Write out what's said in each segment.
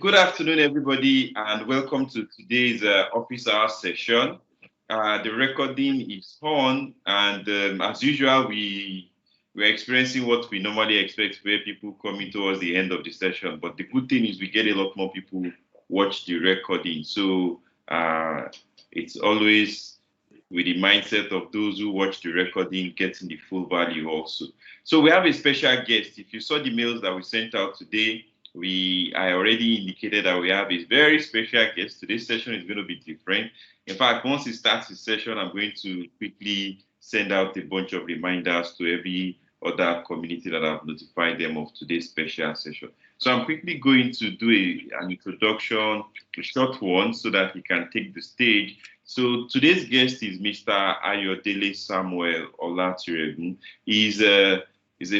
Good afternoon, everybody, and welcome to today's office hour session. The recording is on, and as usual, we're experiencing what we normally expect, where people come in towards the end of the session. But the good thing is we get a lot more people watch the recording, so it's always with the mindset of those who watch the recording getting the full value also. So we have a special guest. If you saw the mails that we sent out today, I already indicated that we have a very special guest. Today's session is going to be different. In fact, once it starts the session, I'm going to quickly send out a bunch of reminders to every other community that I've notified them of today's special session. So I'm quickly going to do an introduction, a short one, so that he can take the stage. So today's guest is Mr. Ayodele Samuel Olatiregun. He's a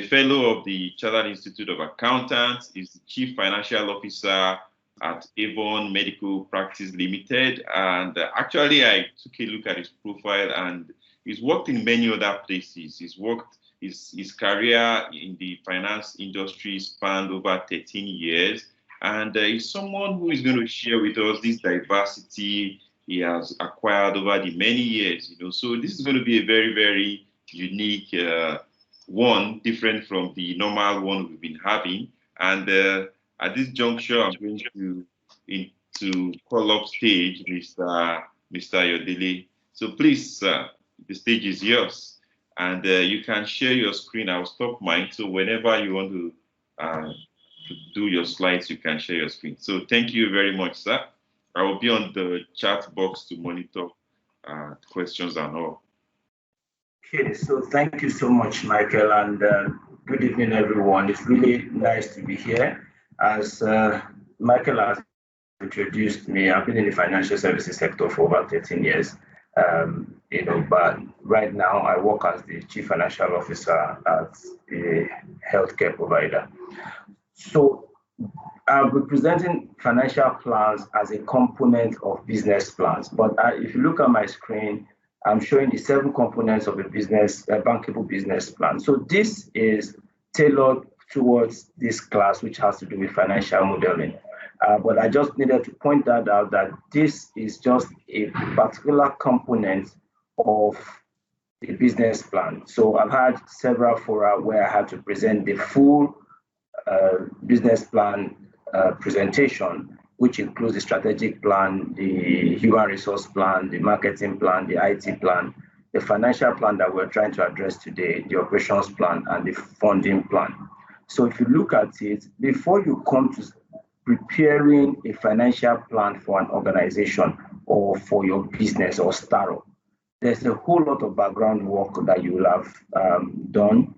fellow of the Chartered Institute of Accountants. He's the Chief Financial Officer at Avon Medical Practice Limited. And actually, I took a look at his profile, and he's worked in many other places. His career in the finance industry spanned over 13 years. And he's someone who is going to share with us this diversity he has acquired over the many years. So this is going to be a very, very unique one, different from the normal one we've been having. And at this juncture, I'm going to call up stage Mr. Ayodele. So please, the stage is yours. And you can share your screen. I'll stop mine. So whenever you want to do your slides, you can share your screen. So thank you very much, sir. I will be on the chat box to monitor questions and all. Okay, so thank you so much, Michael, and good evening, everyone. It's really nice to be here. As Michael has introduced me, I've been in the financial services sector for about 13 years. But right now I work as the Chief Financial Officer at a healthcare provider. So I'll be presenting financial plans as a component of business plans. But if you look at my screen, I'm showing the 7 components of a bankable business plan. So this is tailored towards this class, which has to do with financial modeling. But I just needed to point that out, that this is just a particular component of a business plan. So I've had several fora where I had to present the full business plan presentation, which includes the strategic plan, the human resource plan, the marketing plan, the IT plan, the financial plan that we're trying to address today, the operations plan, and the funding plan. So if you look at it, before you come to preparing a financial plan for an organization or for your business or startup, there's a whole lot of background work that you will have done.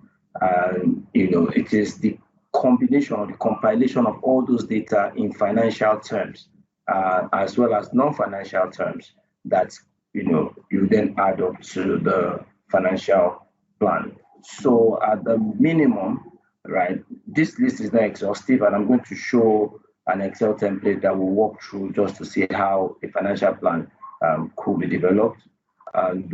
It is the combination or the compilation of all those data in financial terms, as well as non-financial terms, that you then add up to the financial plan. So at the minimum, right, this list is not exhaustive, and I'm going to show an Excel template that we'll walk through just to see how a financial plan could be developed. And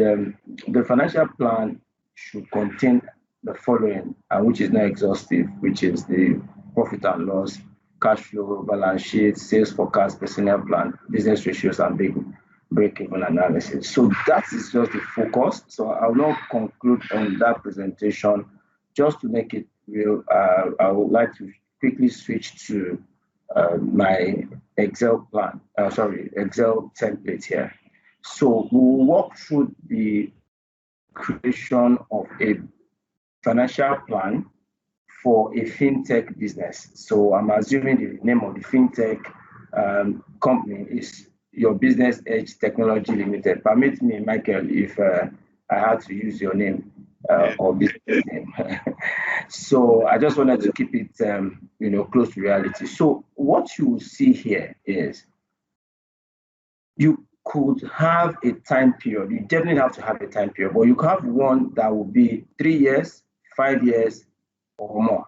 the financial plan should contain the following, which is not exhaustive, which is the profit and loss, cash flow, balance sheet, sales forecast, personnel plan, business ratios, and break-even analysis. So that is just the focus. So I will not conclude on that presentation. Just to make it real, I would like to quickly switch to my Excel template here. So we'll walk through the creation of a financial plan for a fintech business. So I'm assuming the name of the fintech company is Your Business Edge Technology Limited. Permit me, Michael, if I had to use your name or business name. So I just wanted to keep it close to reality. So what you will see here is you could have a time period. You definitely have to have a time period, but you could have one that will be 3 years, 5 years, or more,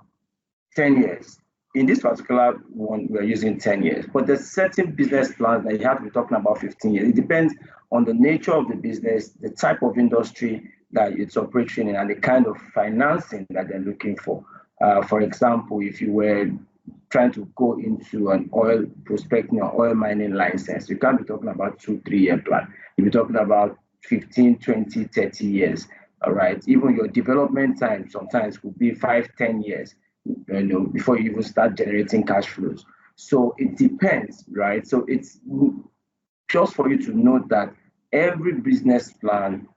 10 years. In this particular one, we're using 10 years, but there's certain business plans that you have to be talking about 15 years. It depends on the nature of the business, the type of industry that it's operating in, and the kind of financing that they're looking for. For example, if you were trying to go into an oil prospecting or oil mining license, you can't be talking about 2-3 year plan. You'll be talking about 15, 20, 30 years. All right. Even your development time sometimes could be 5-10 years, before you even start generating cash flows. So it depends, right? So it's just for you to note that every business plan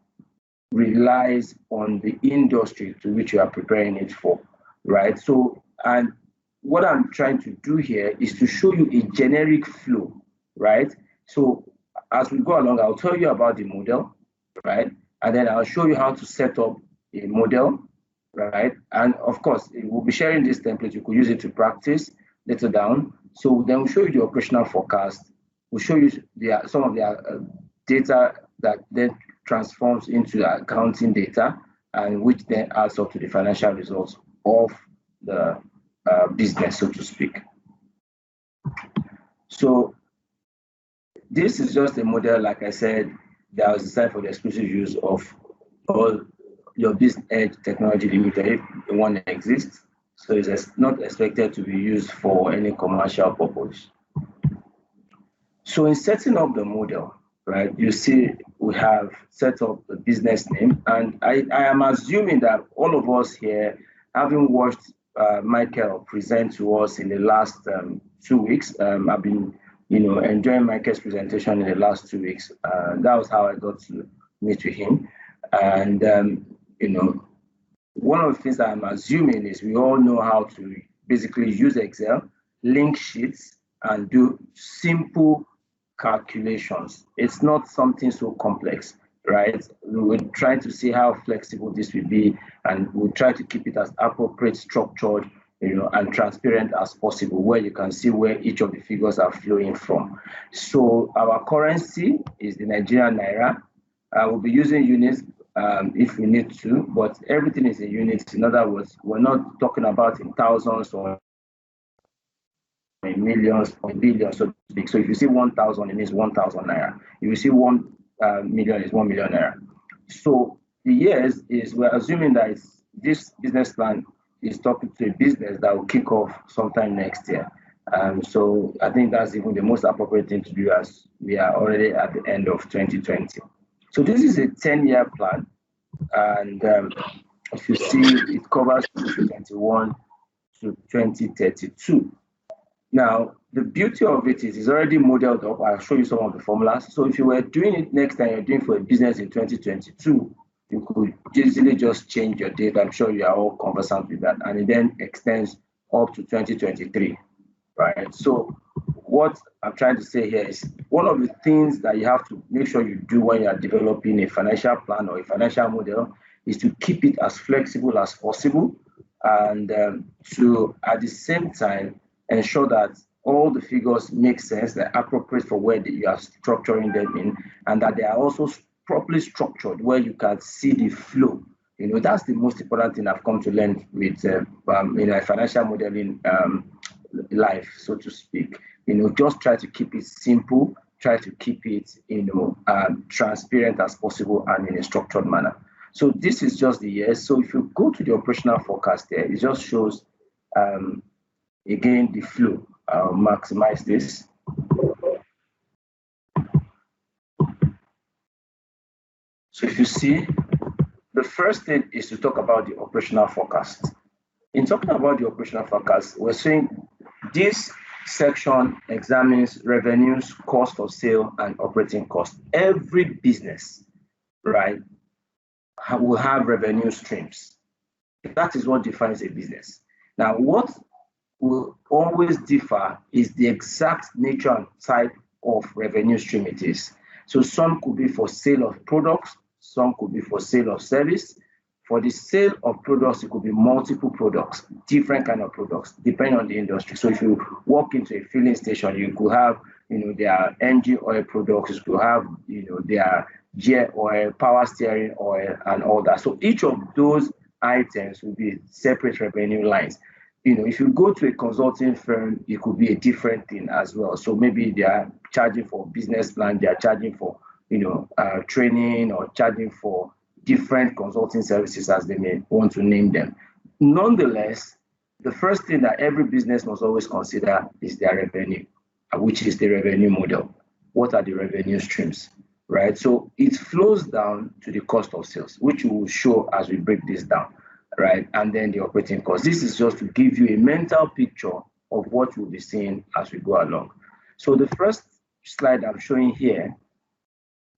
relies on the industry to which you are preparing it for, right? So, and what I'm trying to do here is to show you a generic flow, right? So as we go along, I'll tell you about the model, right? And then I'll show you how to set up a model, right? And of course, we'll be sharing this template. You could use it to practice later down. So then we'll show you the operational forecast. We'll show you some of the data that then transforms into accounting data, and which then adds up to the financial results of the business, so to speak. So this is just a model, like I said, that was designed for the exclusive use of all your business edge technology limited, if the one exists. So it's not expected to be used for any commercial purpose. So in setting up the model, right, you see we have set up the business name, and I am assuming that all of us here, having watched Michael present to us in the last 2 weeks, I've been enjoying Michael's presentation in the last 2 weeks. That was how I got to meet with him. And one of the things that I'm assuming is we all know how to basically use Excel, link sheets, and do simple calculations. It's not something so complex, right? We will try to see how flexible this will be, and we'll try to keep it as appropriate, structured, and transparent as possible, where you can see where each of the figures are flowing from. So our currency is the Nigerian naira. We'll be using units if we need to, but everything is in units. In other words, we're not talking about in thousands or in millions or billions, so to speak. So if you see 1,000, it means 1,000 naira. If you see 1 million, it's 1 million naira. So the years is, we're assuming that this business plan is talking to a business that will kick off sometime next year. So I think that's even the most appropriate thing to do, as we are already at the end of 2020. So this is a 10-year plan, and if you see, it covers 2021 to 2032. Now, the beauty of it is it's already modeled up. I'll show you some of the formulas. So if you were doing it next time you're doing for a business in 2022, you could easily just change your date. I'm sure you are all conversant with that. And it then extends up to 2023, right? So what I'm trying to say here is one of the things that you have to make sure you do when you are developing a financial plan or a financial model is to keep it as flexible as possible, and to, at the same time, ensure that all the figures make sense, they're appropriate for where you are structuring them in, and that they are also properly structured where you can see the flow. That's the most important thing I've come to learn with financial modeling life, so to speak. Just try to keep it simple, try to keep it transparent as possible and in a structured manner. So this is just the years. So if you go to the operational forecast there, it just shows again the flow. I'll maximize this. So if you see, the first thing is to talk about the operational forecast. In talking about the operational forecast, we're saying this section examines revenues, cost of sale, and operating costs. Every business, right, will have revenue streams. That is what defines a business. Now, what will always differ is the exact nature and type of revenue stream it is. So some could be for sale of products, some could be for sale of service. For the sale of products, it could be multiple products, different kind of products, depending on the industry. So if you walk into a filling station, you could have, their engine oil products, you could have, their gear oil, power steering oil, and all that. So each of those items will be separate revenue lines. If you go to a consulting firm, it could be a different thing as well. So maybe they are charging for business plan, they are charging for, training, or charging for different consulting services, as they may want to name them. Nonetheless, the first thing that every business must always consider is their revenue, which is the revenue model. What are the revenue streams, right? So it flows down to the cost of sales, which we will show as we break this down, right? And then the operating cost. This is just to give you a mental picture of what we'll be seeing as we go along. So the first slide I'm showing here,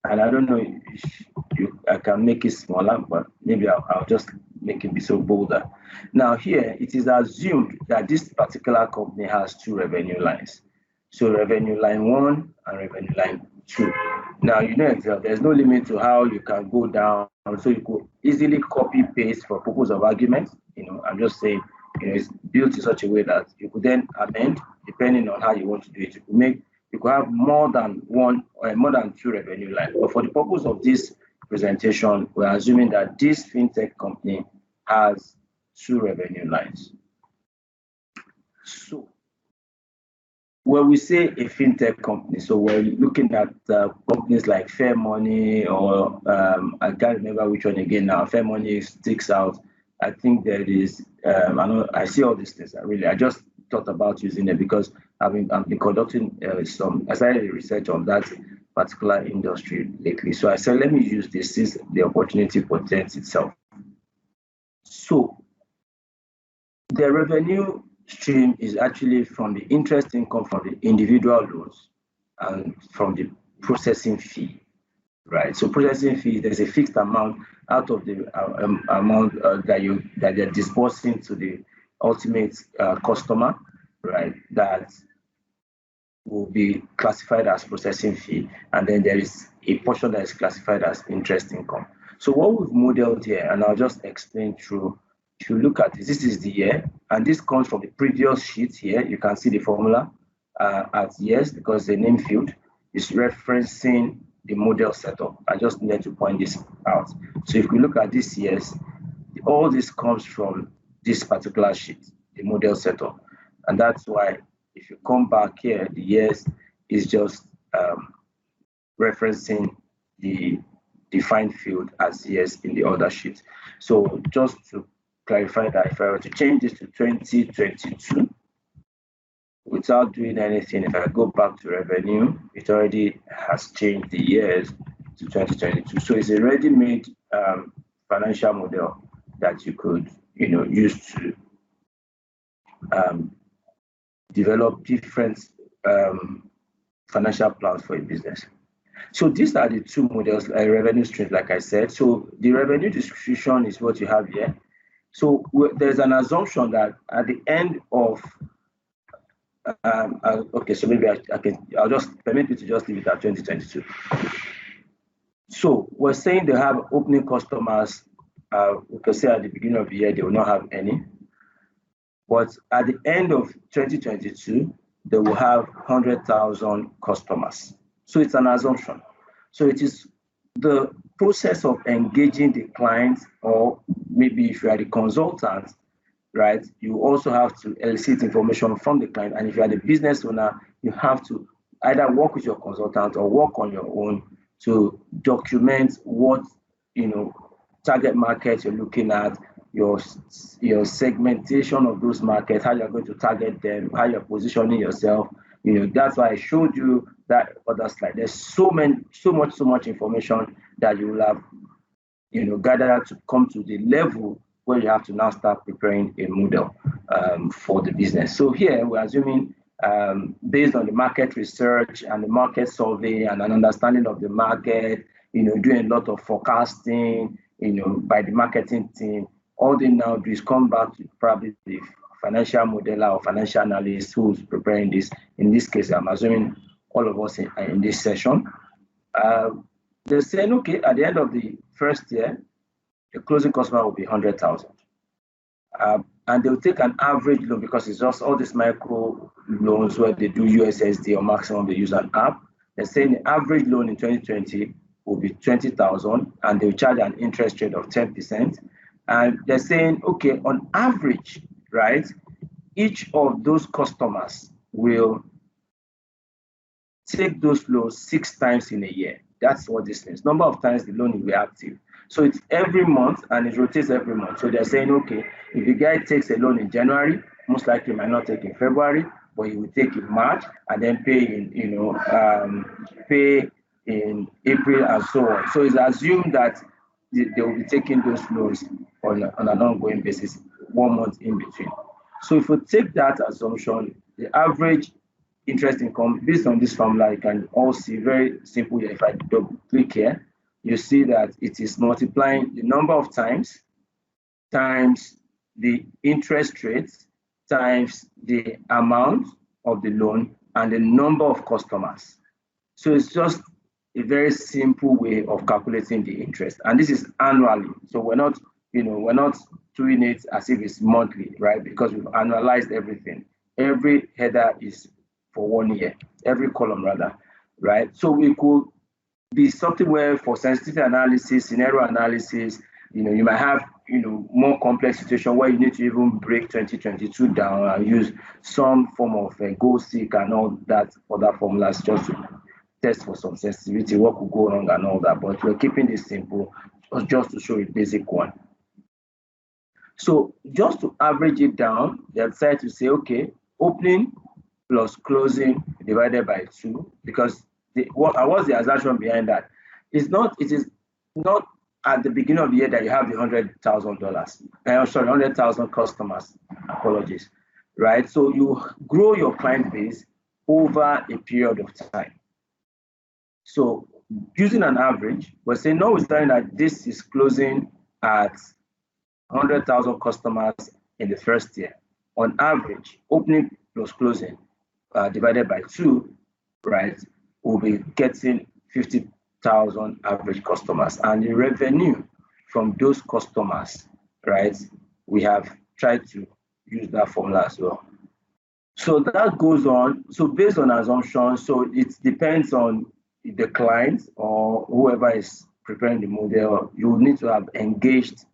and I don't know if I can make it smaller, but maybe I'll just make it be so bolder. Now here, it is assumed that this particular company has two revenue lines. So revenue line 1 and revenue line 2. Now, you know Excel, there's no limit to how you can go down. So you could easily copy paste for purpose of argument. I'm just saying, it's built in such a way that you could then amend depending on how you want to do it. You could have more than one or more than two revenue lines. But for the purpose of this presentation, we're assuming that this fintech company has two revenue lines. So when we say a fintech company, so we're looking at companies like Fair Money, or I can't remember which one again now. Fair Money sticks out. I think there is, I see all these things. I just thought about using it because I've been conducting I started research on that particular industry lately. So I said, let me use this since the opportunity presents itself. So the revenue stream is actually from the interest income from the individual loans and from the processing fee, right? So processing fee, there's a fixed amount out of the amount that they're disbursing to the ultimate customer, right? That will be classified as processing fee, and then there is a portion that is classified as interest income. So what we've modeled here, and I'll just explain through. If you look at this is the year, and this comes from the previous sheet here. You can see the formula at years because the name field is referencing the model setup. I just need to point this out. So if we look at this years, all this comes from this particular sheet, the model setup. And that's why if you come back here, the years is just referencing the defined field as years in the other sheet. So just to clarify that, if I were to change this to 2022 without doing anything, if I go back to revenue, it already has changed the years to 2022. So it's a ready-made financial model that you could use to develop different financial plans for a business. So these are the two models, revenue streams, like I said. So the revenue distribution is what you have here. So there's an assumption that at the end of, okay, so maybe I'll just permit me to just leave it at 2022. So we're saying they have opening customers. We can say at the beginning of the year, they will not have any. But at the end of 2022, they will have 100,000 customers. So it's an assumption. So it is the process of engaging the client, or maybe if you are the consultant, right, you also have to elicit information from the client. And if you are the business owner, you have to either work with your consultant or work on your own to document what target markets you're looking at, your segmentation of those markets, how you're going to target them, how you're positioning yourself. That's why I showed you that other slide. There's so much information that you will have gathered to come to the level where you have to now start preparing a model for the business. So here we're assuming based on the market research and the market survey and an understanding of the market, doing a lot of forecasting, by the marketing team. All they now do is come back to probably the financial modeler or financial analyst who's preparing this. In this case, I'm assuming all of us in this session. They're saying, okay, at the end of the first year, the closing customer will be 100,000. And they'll take an average loan because it's just all these micro loans where they do USSD or maximum, they use an app. They're saying the average loan in 2020 will be 20,000 and they'll charge an interest rate of 10%. And they're saying, okay, on average, right, each of those customers will take those loans 6 times in a year. That's what this means. Number of times the loan will be active. So it's every month and it rotates every month. So they're saying, okay, if the guy takes a loan in January, most likely might not take in February, but he will take in March and then pay in, pay in April and so on. So it's assumed that they will be taking those loans on an ongoing basis, 1 month in between. So if we take that assumption, the average interest income based on this formula, you can all see very simple here. If I double click here, you see that it is multiplying the number of times the interest rates times the amount of the loan and the number of customers. So it's just a very simple way of calculating the interest. And this is annually. So we're not doing it as if it's monthly, right? Because we've annualized everything. Every header is for 1 year, every column rather, right? So we could be something where for sensitivity analysis, scenario analysis, you might have, more complex situation where you need to even break 2022 down and use some form of a goal seek and all that other formulas just to test for some sensitivity, what could go wrong and all that. But we're keeping this simple just to show a basic one. So just to average it down, they decided to say, okay, opening plus closing divided by 2, because what's the assumption behind that? It is not at the beginning of the year that you have the $100,000, 100,000 customers, apologies, right? So you grow your client base over a period of time. So using an average, we're saying notwithstanding that this is closing at 100,000 customers in the first year. On average, opening plus closing divided by 2, right, we'll be getting 50,000 average customers. And the revenue from those customers, right, we have tried to use that formula as well. So that goes on. So based on assumptions, so it depends on the client or whoever is preparing the model. You need to have engaged,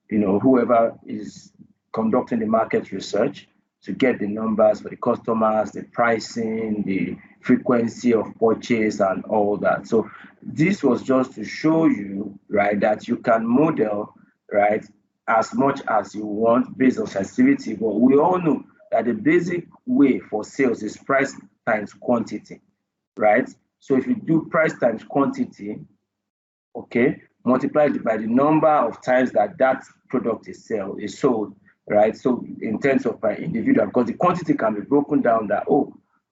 whoever is conducting the market research to get the numbers for the customers, the pricing, the frequency of purchase and all that. So this was just to show you, right, that you can model, right, as much as you want based on sensitivity. But we all know that the basic way for sales is price times quantity, right? So if you do price times quantity, okay, multiplied by the number of times that product is sold, right? So in terms of by individual, because the quantity can be broken down that,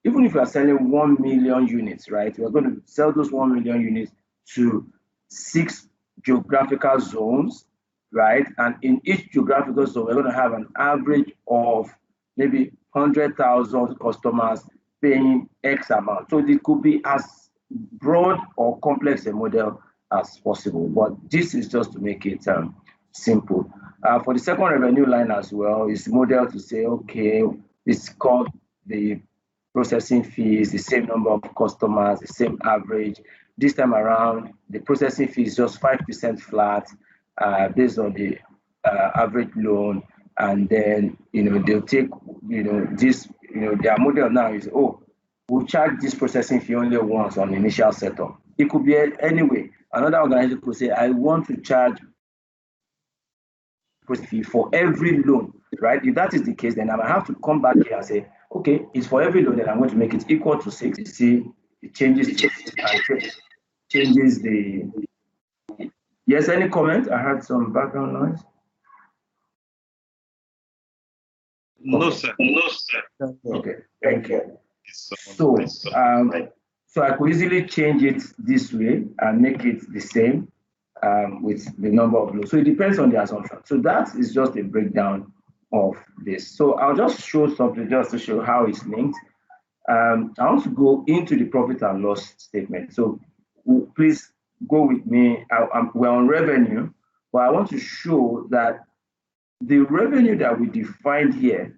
even if you are selling 1 million units, right, we're going to sell those 1 million units to 6 geographical zones, right? And in each geographical zone, we're going to have an average of maybe 100,000 customers paying X amount. So it could be as broad or complex a model as possible, but this is just to make it simple. For the second revenue line as well, is model to say, okay, it's called the processing fees, the same number of customers, the same average. This time around, the processing fee is just 5% flat based on the average loan. And then, they'll take, this, their model now is, we'll charge this processing fee only once on initial setup. It could be anyway. Another organization could say, I want to charge processing fee for every loan, right? If that is the case, then I might have to come back here and say, okay, it's for every loan, then I'm going to make it equal to 6. You see, it changes the. Yes, any comment? I had some background noise. No, sir. Okay, thank you. So I could easily change it this way and make it the same with the number of loans. So it depends on the assumption. So that is just a breakdown of this. So I'll just show something just to show how it's linked. I want to go into the profit and loss statement. So please go with me. We're on revenue, but I want to show that the revenue that we defined here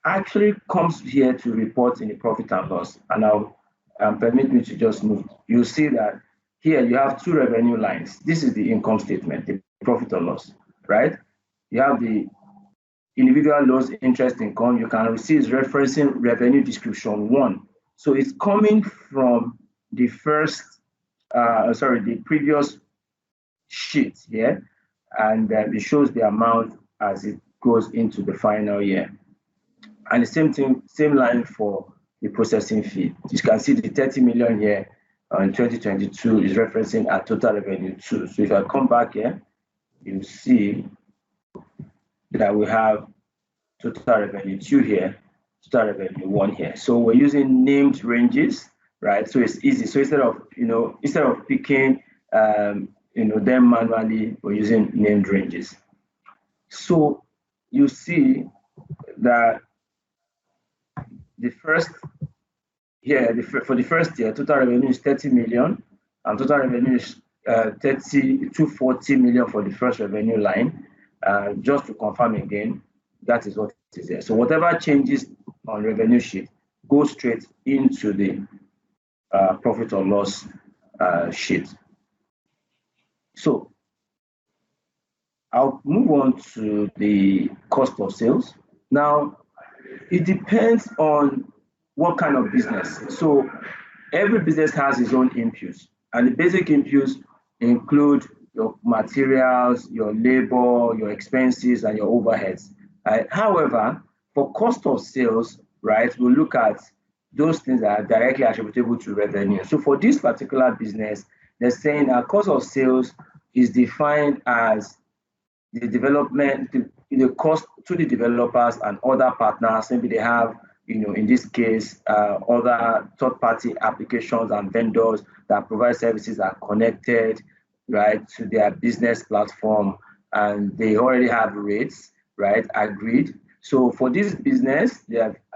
actually comes here to report in the profit and loss. And I'll permit me to just move. You'll see that here you have 2 revenue lines. This is the income statement, the profit or loss, right? You have the individual loans interest income. You can see it's referencing revenue description 1. So it's coming from the previous sheet here, and it shows the amount as it goes into the final year. And the same thing, same line for the processing fee. You can see the 30 million here in 2022 is referencing a total revenue 2. So if I come back here, you see that we have total revenue 2 here, total revenue 1 here. So we're using named ranges, right? So it's easy. So instead of picking them manually, we're using named ranges. So you see that the first here, for the first year, total revenue is 30 million, and total revenue is 240 million for the first revenue line. Just to confirm again, that is what it is there. So whatever changes on revenue sheet goes straight into the profit or loss sheet. So I'll move on to the cost of sales. Now, it depends on what kind of business. So every business has its own inputs, and the basic inputs include your materials, your labor, your expenses, and your overheads. However, for cost of sales, right, we'll look at those things that are directly attributable to revenue. So for this particular business, they're saying our cost of sales is defined as the development, the cost to the developers and other partners. Maybe they have, in this case, other third-party applications and vendors that provide services that are connected, right, to their business platform, and they already have rates, right, agreed. So for this business,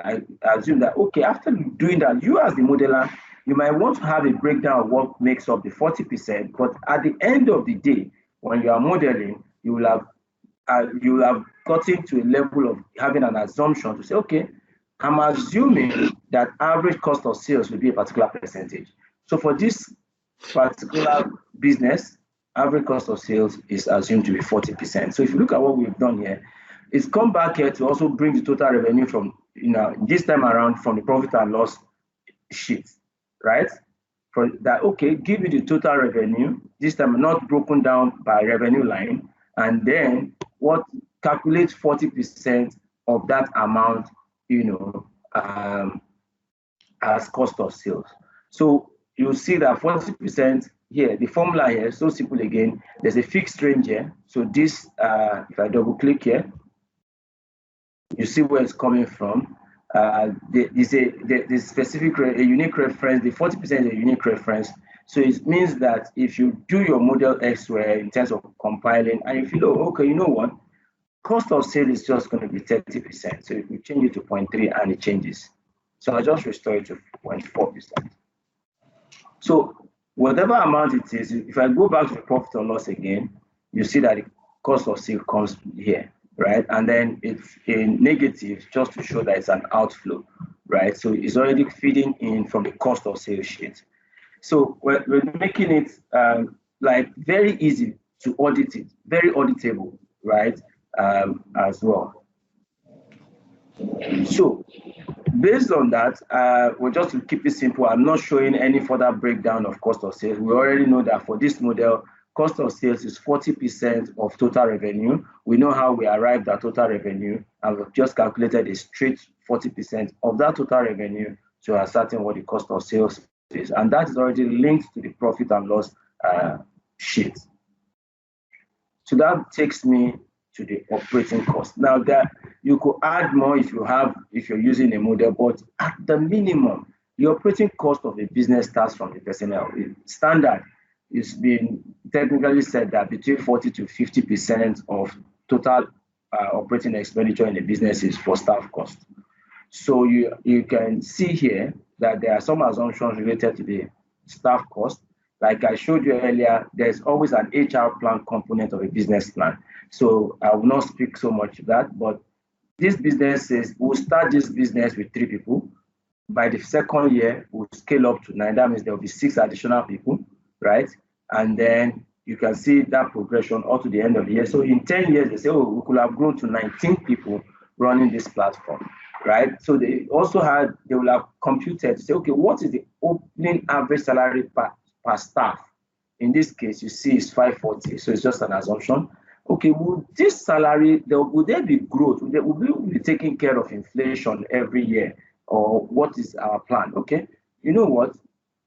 I assume that, okay, after doing that, you as the modeler, you might want to have a breakdown of what makes up the 40%, but at the end of the day, when you are modeling, you will have gotten to a level of having an assumption to say, okay, I'm assuming that average cost of sales will be a particular percentage. So for this particular business, average cost of sales is assumed to be 40%. So if you look at what we've done here, it's come back here to also bring the total revenue from, this time around from the profit and loss sheet, right? For that, okay, give me the total revenue, this time not broken down by revenue line, and then what calculates 40% of that amount, as cost of sales. So you'll see that 40% here, the formula here is so simple again. There's a fixed range here. So this, if I double click here, you see where it's coming from. There's a specific, a unique reference. The 40% is a unique reference. So it means that if you do your model elsewhere in terms of compiling, and you feel, okay, you know what? Cost of sale is just going to be 30%. So if we change it to 0.3 and it changes. So I just restore it to 0.4%. So whatever amount it is, if I go back to the profit or loss again, you see that the cost of sale comes here, right? And then it's a negative just to show that it's an outflow, right? So it's already feeding in from the cost of sale sheet. So we're making it like very easy to audit it, very auditable, right? As well. So based on that, we're just to keep it simple. I'm not showing any further breakdown of cost of sales. We already know that for this model, cost of sales is 40% of total revenue. We know how we arrived at total revenue, and we've just calculated a straight 40% of that total revenue to ascertain what the cost of sales is. And that is already linked to the profit and loss sheet. So that takes me to the operating cost. Now that you could add more if you're using a model, but at the minimum, the operating cost of a business starts from the personnel. Standard is been technically said that between 40 to 50% of total operating expenditure in a business is for staff cost. So you can see here that there are some assumptions related to the staff cost. Like I showed you earlier, there's always an HR plan component of a business plan. So I will not speak so much to that, but this business says we'll start this business with 3 people. By the second year, we'll scale up to 9. That means there will be 6 additional people, right? And then you can see that progression up to the end of the year. So in 10 years, they say, oh, we could have grown to 19 people running this platform, right? So they will have computed to say, okay, what is the opening average salary per staff in this case, you see it's 540, so it's just an assumption. Okay, will this salary, will there be growth? Will we be taking care of inflation every year? Or what is our plan? Okay, you know what?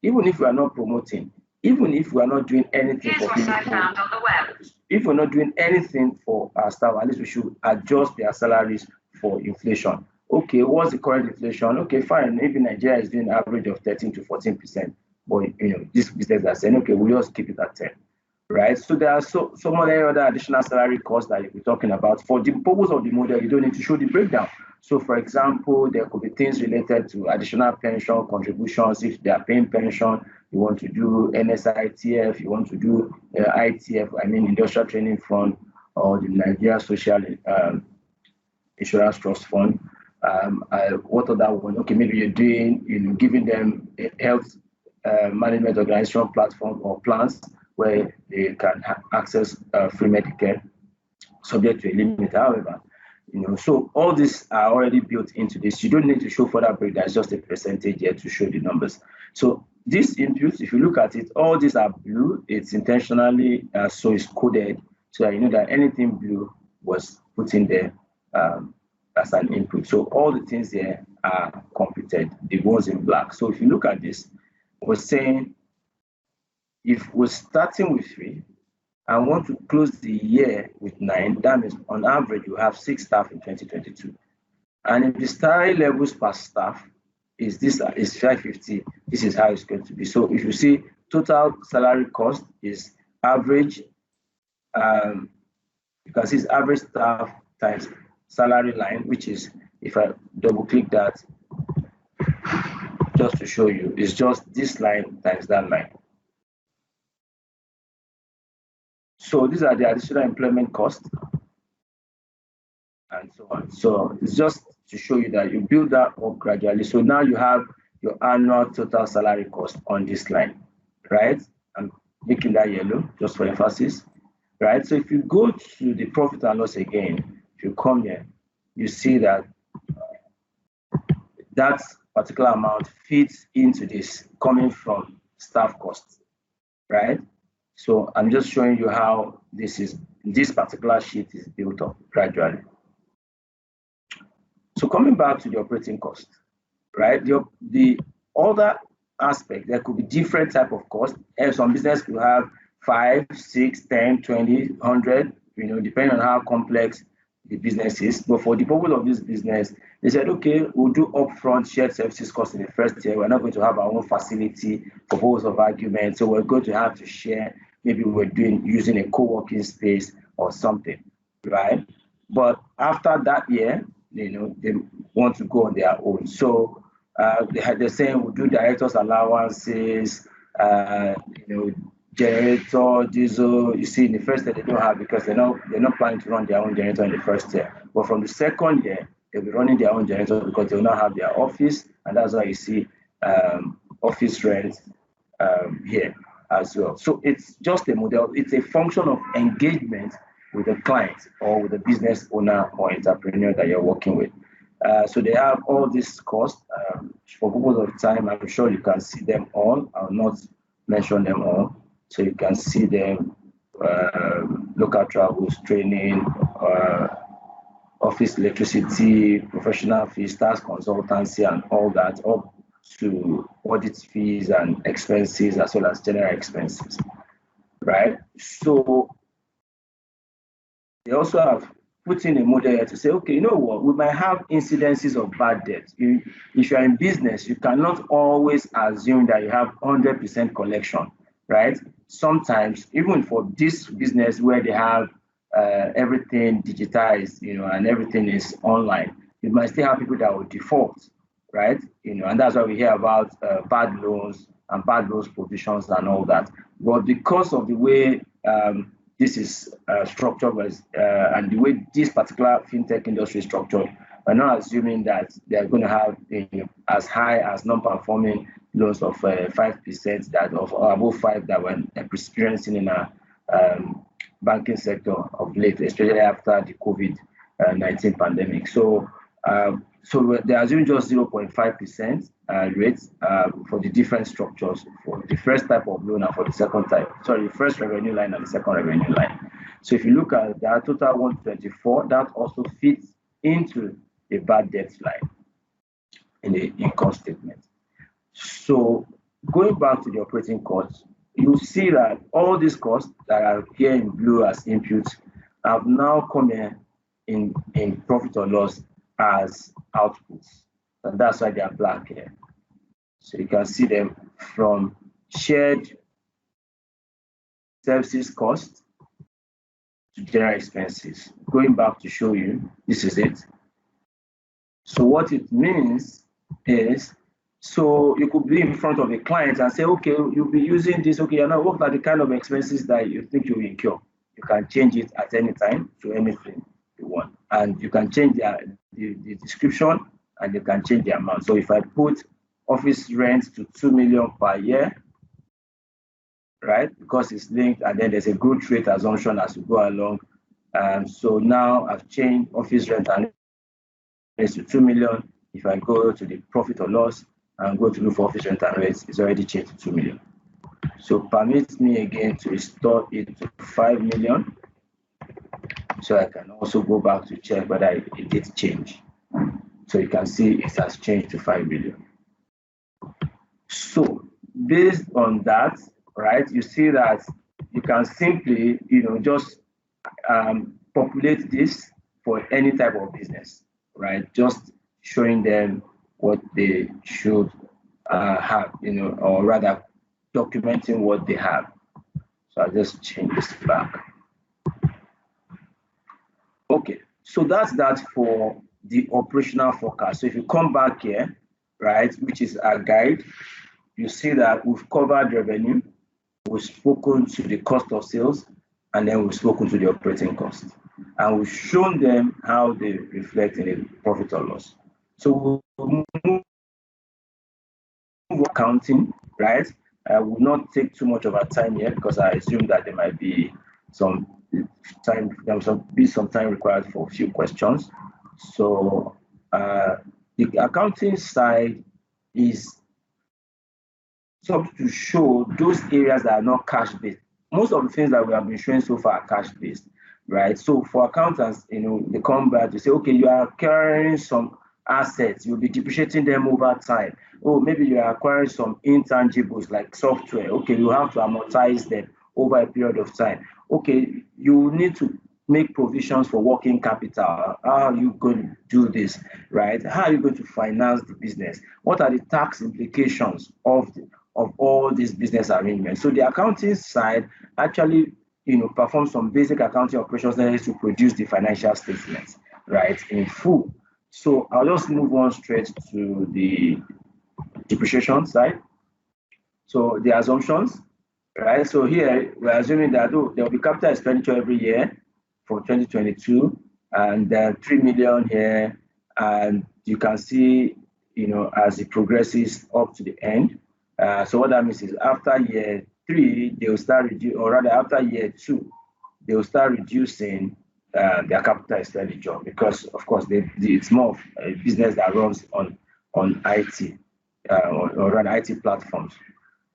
Even if we are not promoting, even if we are not doing anything for people, I found on the web. If we're not doing anything for our staff, at least we should adjust their salaries for inflation. Okay, what's the current inflation? Okay, fine. Maybe Nigeria is doing an average of 13 to 14%. But this business are saying, okay, we'll just keep it at 10. Right? So there are so many other additional salary costs that you'll be talking about. For the purpose of the model, you don't need to show the breakdown. So for example, there could be things related to additional pension contributions. If they are paying pension, you want to do NSITF, you want to do ITF, Industrial Training Fund, or the Nigeria Social Insurance Trust Fund. What other one? Okay, maybe you're doing, giving them a health management organization platform or plans where they can access free Medicare, subject to a limit. However, so all these are already built into this. You don't need to show further breakdown. It's just a percentage here to show the numbers. So these inputs, if you look at it, all these are blue. It's intentionally so it's coded so that you know that anything blue was put in there as an input. So all the things there are computed. The ones in black. So if you look at this, we're saying if we're starting with 3 and want to close the year with 9, that means on average you have 6 staff in 2022. And if the salary levels per staff is 550, this is how it's going to be. So if you see total salary cost is average, you can see it's average staff times salary line, which is, if I double click that, just to show you, it's just this line times that line. So these are the additional employment costs and so on. So it's just to show you that you build that up gradually. So now you have your annual total salary cost on this line, right? I'm making that yellow just for emphasis, right? So if you go to the profit and loss again, if you come here, you see that that particular amount fits into this coming from staff costs, right? So I'm just showing you how this particular sheet is built up gradually. So coming back to the operating cost, right? The other aspect, there could be different type of cost. And some business will have 5, 6, 10, 20, 100, depending on how complex the business is. But for the purpose of this business, they said, okay, we'll do upfront shared services cost in the first year. We're not going to have our own facility for purpose of argument. So we're going to have to share. Maybe we're using a co-working space or something, right? But after that year, they want to go on their own. So they're saying we'll do directors' allowances, generator, diesel. You see, in the first year they don't have because they're not planning to run their own generator in the first year. But from the second year, they'll be running their own generator because they'll now have their office, and that's why you see office rent here as well. So it's just a model. It's a function of engagement with the client or with the business owner or entrepreneur that you're working with. So they have all these costs. For purpose of time, I'm sure you can see them all. I'll not mention them all. So you can see them, local travels, training, office electricity, professional fees, tax consultancy, and all that, up to audit fees and expenses, as well as general expenses, right? So they also have put in a model here to say, okay, you know what, we might have incidences of bad debt. If you're in business, you cannot always assume that you have 100% collection, right? Sometimes, even for this business where they have everything digitized, and everything is online, you might still have people that will default, right? And that's why we hear about bad loans and bad loans provisions and all that. But because of the way this is structured and the way this particular fintech industry is structured, we're not assuming that they're going to have as high as non-performing loans of 5% that of above 5 that we're experiencing in our banking sector of late, especially after the COVID-19 pandemic. So So they are assuming just 0.5% rate for the different structures for the first type of loan and for the second type. Sorry, the first revenue line and the second revenue line. So if you look at that total 124, that also fits into the bad debt line in the income statement. So going back to the operating costs, you see that all these costs that are here in blue as inputs have now come in profit or loss as outputs. And that's why they are black here. So you can see them from shared services cost to general expenses. Going back to show you, this is it. So what it means is, so you could be in front of a client and say, okay, you'll be using this, okay, you're not working at the kind of expenses that you think you will incur. You can change it at any time to anything you want. And you can change the description and you can change the amount. So if I put office rent to 2 million per year, right, because it's linked, and then there's a growth rate assumption as we go along. So now I've changed office rent and it's to 2 million. If I go to the profit or loss and go to look for office rent and rates, it's already changed to 2 million. So permit me again to restore it to 5 million. So I can also go back to check whether it did change. So you can see it has changed to 5 million. So based on that, right, you see that you can simply, just populate this for any type of business, right? Just showing them what they should have, or rather documenting what they have. So I'll just change this back. Okay, so that's that for the operational forecast. So if you come back here, right, which is our guide, you see that we've covered revenue, we've spoken to the cost of sales, and then we've spoken to the operating cost. And we've shown them how they reflect in a profit or loss. So we'll move accounting, right? I will not take too much of our time here because I assume that there might be some time required for a few questions. So the accounting side is something to show those areas that are not cash-based. Most of the things that we have been showing so far are cash-based, right? So for accountants, they come back to say, okay, you are carrying some assets, you'll be depreciating them over time. Oh, maybe you are acquiring some intangibles like software. Okay, you have to amortize them over a period of time. Okay, you need to make provisions for working capital. How are you going to do this, right? How are you going to finance the business? What are the tax implications of all these business arrangements? So the accounting side actually, performs some basic accounting operations necessary to produce the financial statements, right, in full. So I'll just move on straight to the depreciation side. So the assumptions, right? So here we're assuming that there will be capital expenditure every year for 2022, and 3 million here, and you can see, as it progresses up to the end. So what that means is after year 3, they will start reducing, or rather after year 2, they will start reducing their capital expenditure because, of course, it's more of a business that runs on IT or run IT platforms,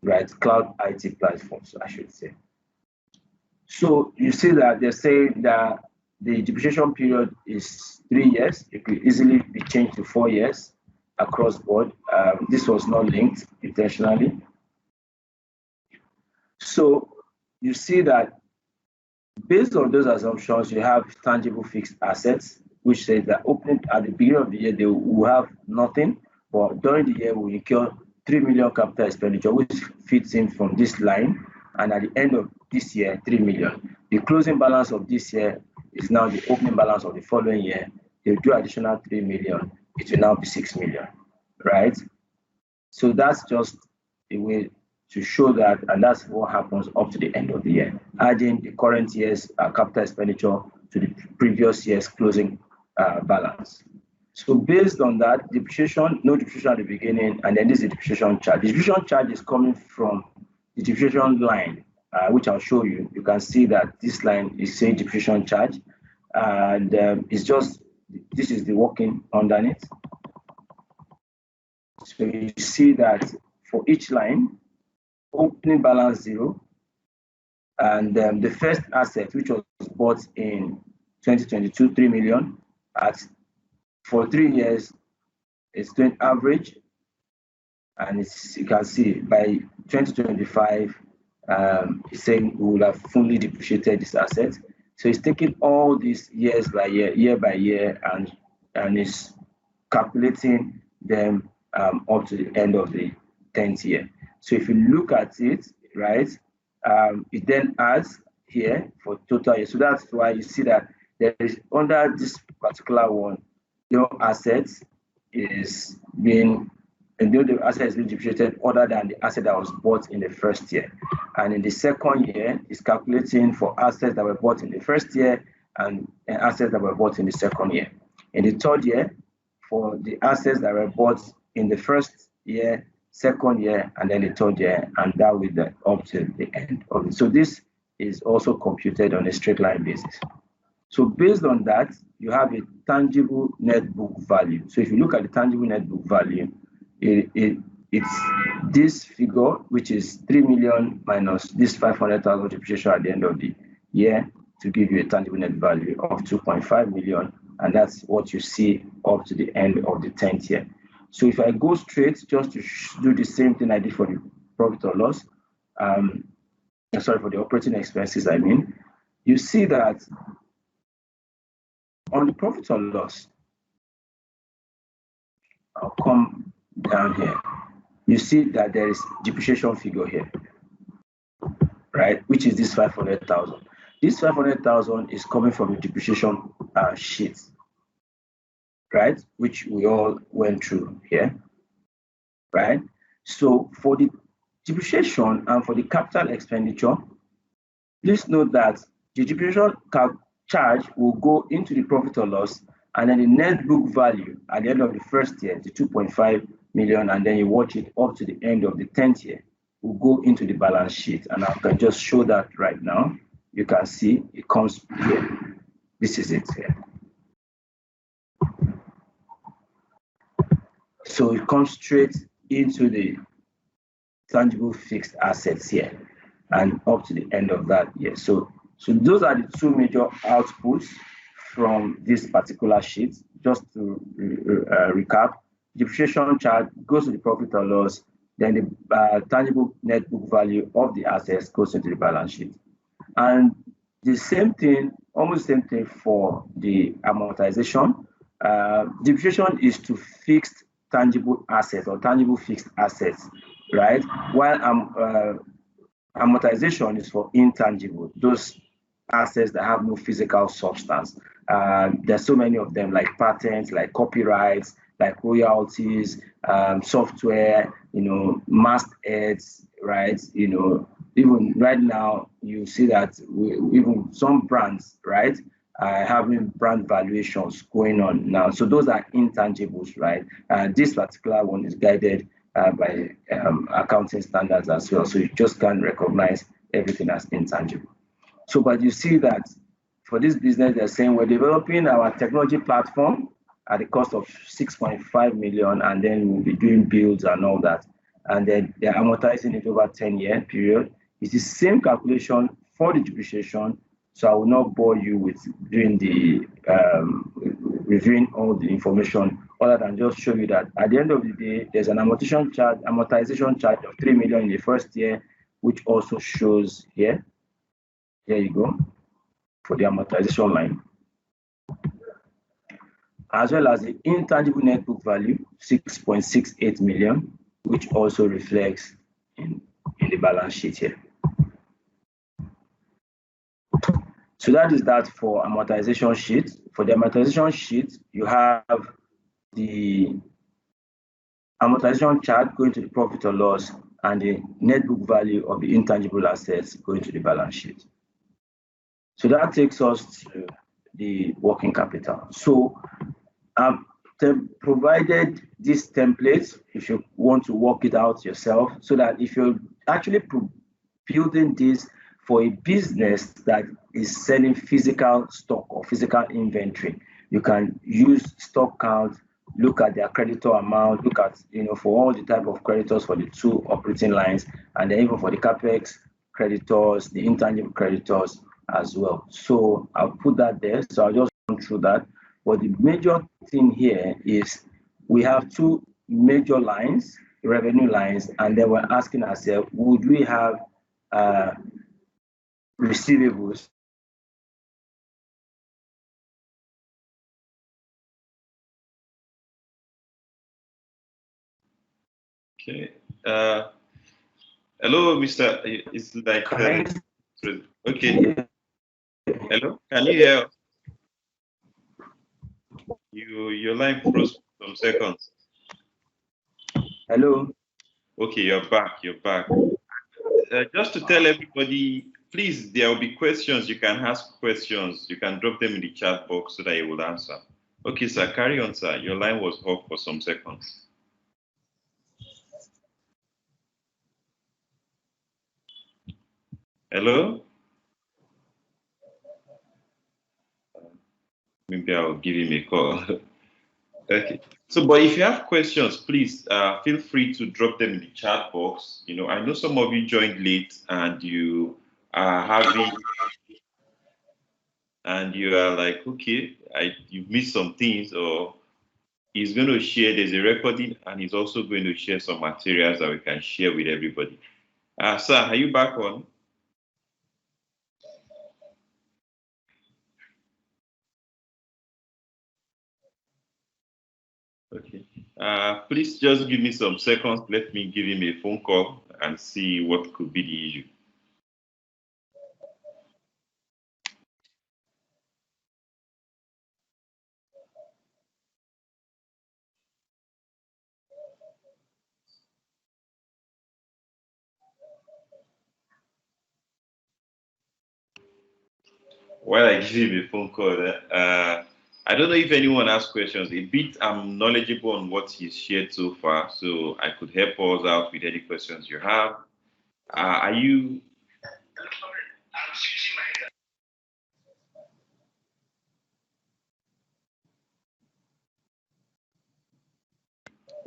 right? Cloud IT platforms, I should say. So you see that they're saying that the depreciation period is 3 years. It could easily be changed to 4 years across board. This was not linked intentionally. So you see that based on those assumptions, you have tangible fixed assets, which says that opening at the beginning of the year, they will have nothing, but during the year, we incur 3 million capital expenditure, which fits in from this line. And at the end of this year, 3 million. The closing balance of this year is now the opening balance of the following year. They do additional 3 million. It will now be 6 million, right? So that's just a way to show that, and that's what happens up to the end of the year, adding the current year's capital expenditure to the previous year's closing balance. So based on that, depreciation, no depreciation at the beginning, and then this is the depreciation charge. The depreciation charge is coming from the depreciation line, which I'll show you. You can see that this line is saying depreciation charge, and it's just this is the working underneath. So you see that for each line, opening balance 0, and the first asset, which was bought in 2022, 3 million, for 3 years, it's doing average, and you can see by 2025, it's saying we will have fully depreciated this asset. So it's taking all these years by year by year, and it's calculating them up to the end of the 10th year. So if you look at it, right, it then adds here for total year. So that's why you see that there is, under this particular one, your assets is being, and the asset is being depreciated other than the asset that was bought in the first year. And in the second year, it's calculating for assets that were bought in the first year and assets that were bought in the second year. In the third year, for the assets that were bought in the first year, second year, and then the third year, and that will be up to the end of it. So this is also computed on a straight line basis. So based on that, you have a tangible net book value. So if you look at the tangible net book value, it's this figure, which is 3 million minus this 500,000 depreciation at the end of the year, to give you a tangible net value of 2.5 million. And that's what you see up to the end of the 10th year. So if I go straight just to do the same thing I did for the profit or loss, sorry, for the operating expenses, I mean, you see that on the profit or loss, I'll come down here. You see that there is depreciation figure here, right? Which is this 500,000. This 500,000 is coming from the depreciation sheet, right? Which we all went through here, right? So for the depreciation and for the capital expenditure, please note that the depreciation charge will go into the profit or loss, and then the net book value at the end of the first year, the 2.5 million, and then you watch it up to the end of the 10th year, will go into the balance sheet. And I can just show that right now. You can see it comes here. This is it here. So it comes straight into the tangible fixed assets here and up to the end of that year. So those are the two major outputs from this particular sheet. Just to recap, depreciation charge goes to the profit or loss, then the tangible net book value of the assets goes into the balance sheet. And the same thing, almost the same thing for the amortization. Depreciation is to fixed tangible assets or tangible fixed assets, right? While amortization is for intangible, those assets that have no physical substance. There's so many of them, like patents, like copyrights, like royalties, software, mastheads, right? Even right now, you see that even some brands, right, are having brand valuations going on now. So those are intangibles, right? This particular one is guided by accounting standards as well. So you just can't recognize everything as intangible. So, but you see that for this business, they're saying we're developing our technology platform at the cost of 6.5 million, and then we'll be doing builds and all that. And then they're amortizing it over a 10-year period. It's the same calculation for the depreciation. So I will not bore you with doing the reviewing all the information, other than just show you that at the end of the day, there's an amortization charge of 3 million in the first year, which also shows here. There you go, for the amortization line. As well as the intangible net book value, 6.68 million, which also reflects in the balance sheet here. So that is that for amortization sheet. For the amortization sheet, you have the amortization charge going to the profit or loss, and the net book value of the intangible assets going to the balance sheet. So that takes us to the working capital. So I've provided this template if you want to work it out yourself, so that if you're actually building this for a business that is selling physical stock or physical inventory, You can use stock count, look at their creditor amount, look at, for all the type of creditors for the two operating lines, and then even for the capex creditors, the intangible creditors as well. So I'll put that there. So I'll just run through that. But the major thing here is we have two major lines, revenue lines, and then we're asking ourselves, would we have receivables? Okay. Hello, Mr. It's like okay. Hello, can you hear us? Your line froze for some seconds. Hello. Okay, you're back. You're back. Just to tell everybody, please, there will be questions. You can ask questions. You can drop them in the chat box so that you will answer. Okay, sir, carry on, sir. Your line was off for some seconds. Hello? Maybe I'll give him a call. Okay. So, but if you have questions, please feel free to drop them in the chat box. I know some of you joined late and you are like, okay, you've missed some things, or he's going to share. There's a recording, and he's also going to share some materials that we can share with everybody. Sir, are you back on? Okay. Please just give me some seconds. Let me give him a phone call and see what could be the issue. While I give him a phone call, I don't know if anyone has questions. A bit, I'm knowledgeable on what he's shared so far, so I could help us out with any questions you have. Are you?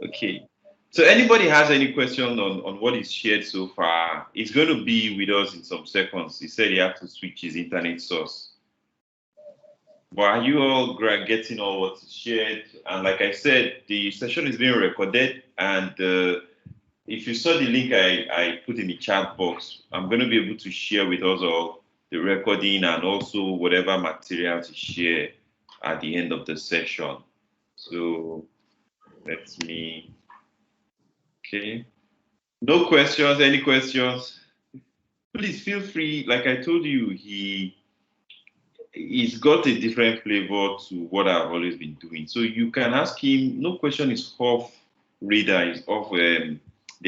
Okay. So anybody has any question on what is shared so far? It's going to be with us in some seconds. He said he had to switch his internet source. But are you all getting all what is shared? And like I said, the session is being recorded. And if you saw the link I put in the chat box, I'm going to be able to share with us all the recording and also whatever material to share at the end of the session. So let me, okay. No questions, any questions? Please feel free. Like I told you, he's got a different flavor to what I've always been doing. So you can ask him, no question is off radar, is off the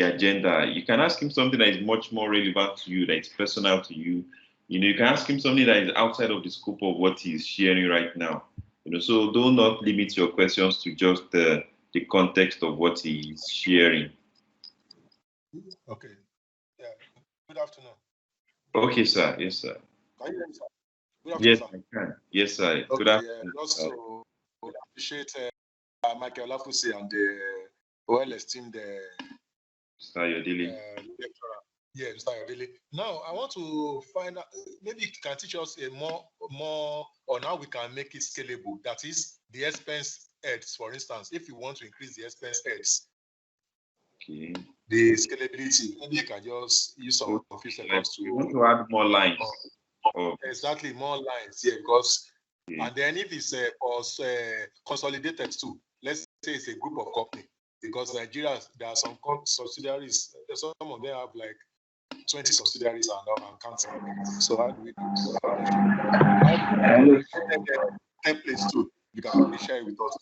agenda. You can ask him something that is much more relevant to you, that is personal to you. You can ask him something that is outside of the scope of what he's sharing right now. So do not limit your questions to just the context of what he's sharing. Okay. Yeah. Good afternoon. Okay, sir. Yes, sir. Can you hear me, sir? Good Yes, afternoon, I can. Yes, sir. Okay, Good afternoon. also appreciate Michael Olafusi and the well-esteemed Mr. Ayodele. lecturer. Yeah, Mr. Ayodele. Now, I want to find out, maybe you can teach us more on how we can make it scalable. That is, the expense heads, for instance, if you want to increase the expense heads, Okay. the scalability, maybe you can just use some of few seconds to. You want to add more lines. Exactly, more lines, yeah, because and then if it's consolidated too, let's say it's a group of companies, because Nigeria, there are some subsidiaries, some of them have like 20 subsidiaries and counting. So how do we do templates too? You can probably share it with us.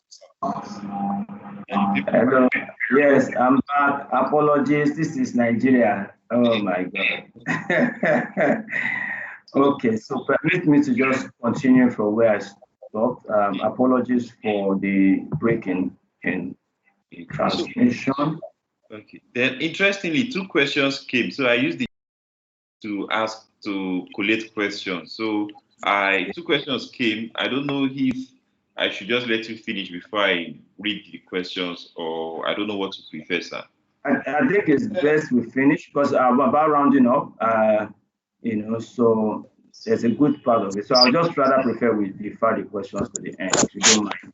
Hello. Yes, I'm back. Apologies. This is Nigeria. Oh my God. Okay, so permit me to just continue from where I stopped. Apologies for the break in transmission. Okay. Then, interestingly, two questions came. So I used it to collate questions. So two questions came. I don't know if I should just let you finish before I read the questions, or I don't know what to prefer, sir. I think it's best we finish because I'm about rounding up. So there's a good part of it. So I'll just rather prefer we defer the questions to the end, if you don't mind.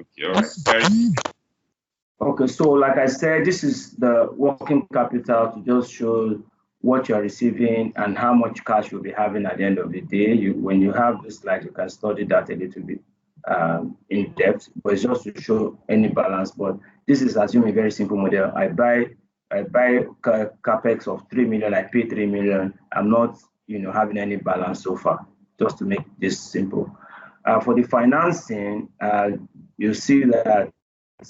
Okay, all right. Okay, so like I said, this is the working capital to just show what you're receiving and how much cash you'll be having at the end of the day. When you have this slide, you can study that a little bit in depth, but it's just to show any balance. But this is assuming a very simple model. I buy capex of 3 million, I pay 3 million. I'm not, having any balance so far, just to make this simple. For the financing, you see that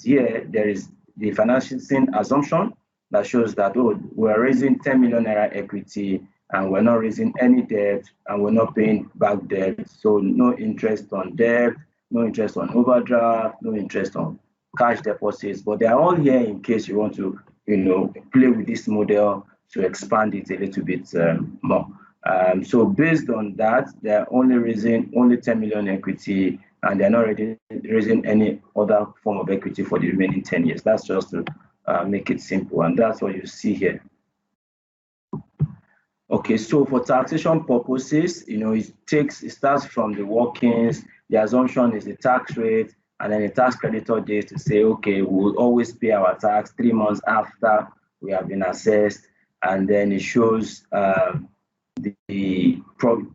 here there is the financing assumption that shows that, we're raising 10 million naira equity and we're not raising any debt and we're not paying back debt. So no interest on debt, no interest on overdraft, no interest on cash deposits, but they're all here in case you want to, play with this model to expand it a little bit more. So based on that, they're only raising 10 million equity and they're not raising any other form of equity for the remaining 10 years. That's just to make it simple, and that's what you see here. Okay, so for taxation purposes, it starts from the workings. The assumption is the tax rate, and then the tax creditor days to say, okay, we'll always pay our tax 3 months after we have been assessed, and then it shows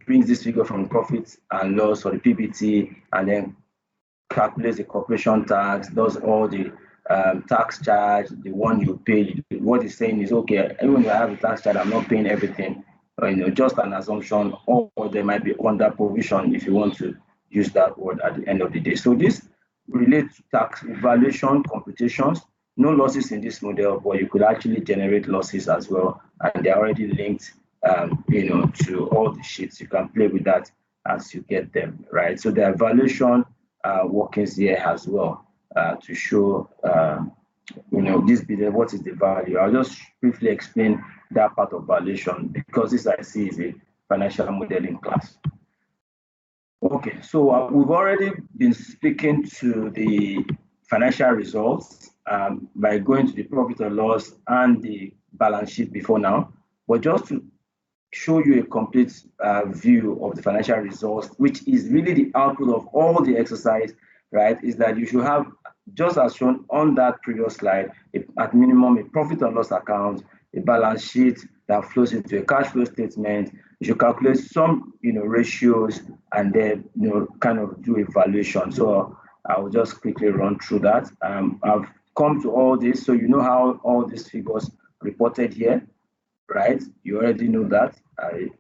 brings this figure from profit and loss or the PBT, and then calculates the corporation tax, does all the tax charge, the one you pay. What it's saying is, okay, even if I have a tax charge, I'm not paying everything. Just an assumption, or there might be under provision if you want to use that word at the end of the day. So this relates to tax valuation computations. No losses in this model, but you could actually generate losses as well, and they're already linked, to all the sheets. You can play with that as you get them, right? So the valuation workings here as well to show, this bit, what is the value. I'll just briefly explain that part of valuation because this I see is a financial modeling class. Okay, so we've already been speaking to the financial results by going to the profit or loss and the balance sheet before now, but just to show you a complete view of the financial results, which is really the output of all the exercise, right, is that you should have, just as shown on that previous slide, at minimum a profit and loss account, a balance sheet that flows into a cash flow statement. You should calculate some, ratios, and then, kind of do a valuation. So I will just quickly run through that. I've come to all this, so you know how all these figures reported here, right? You already know that.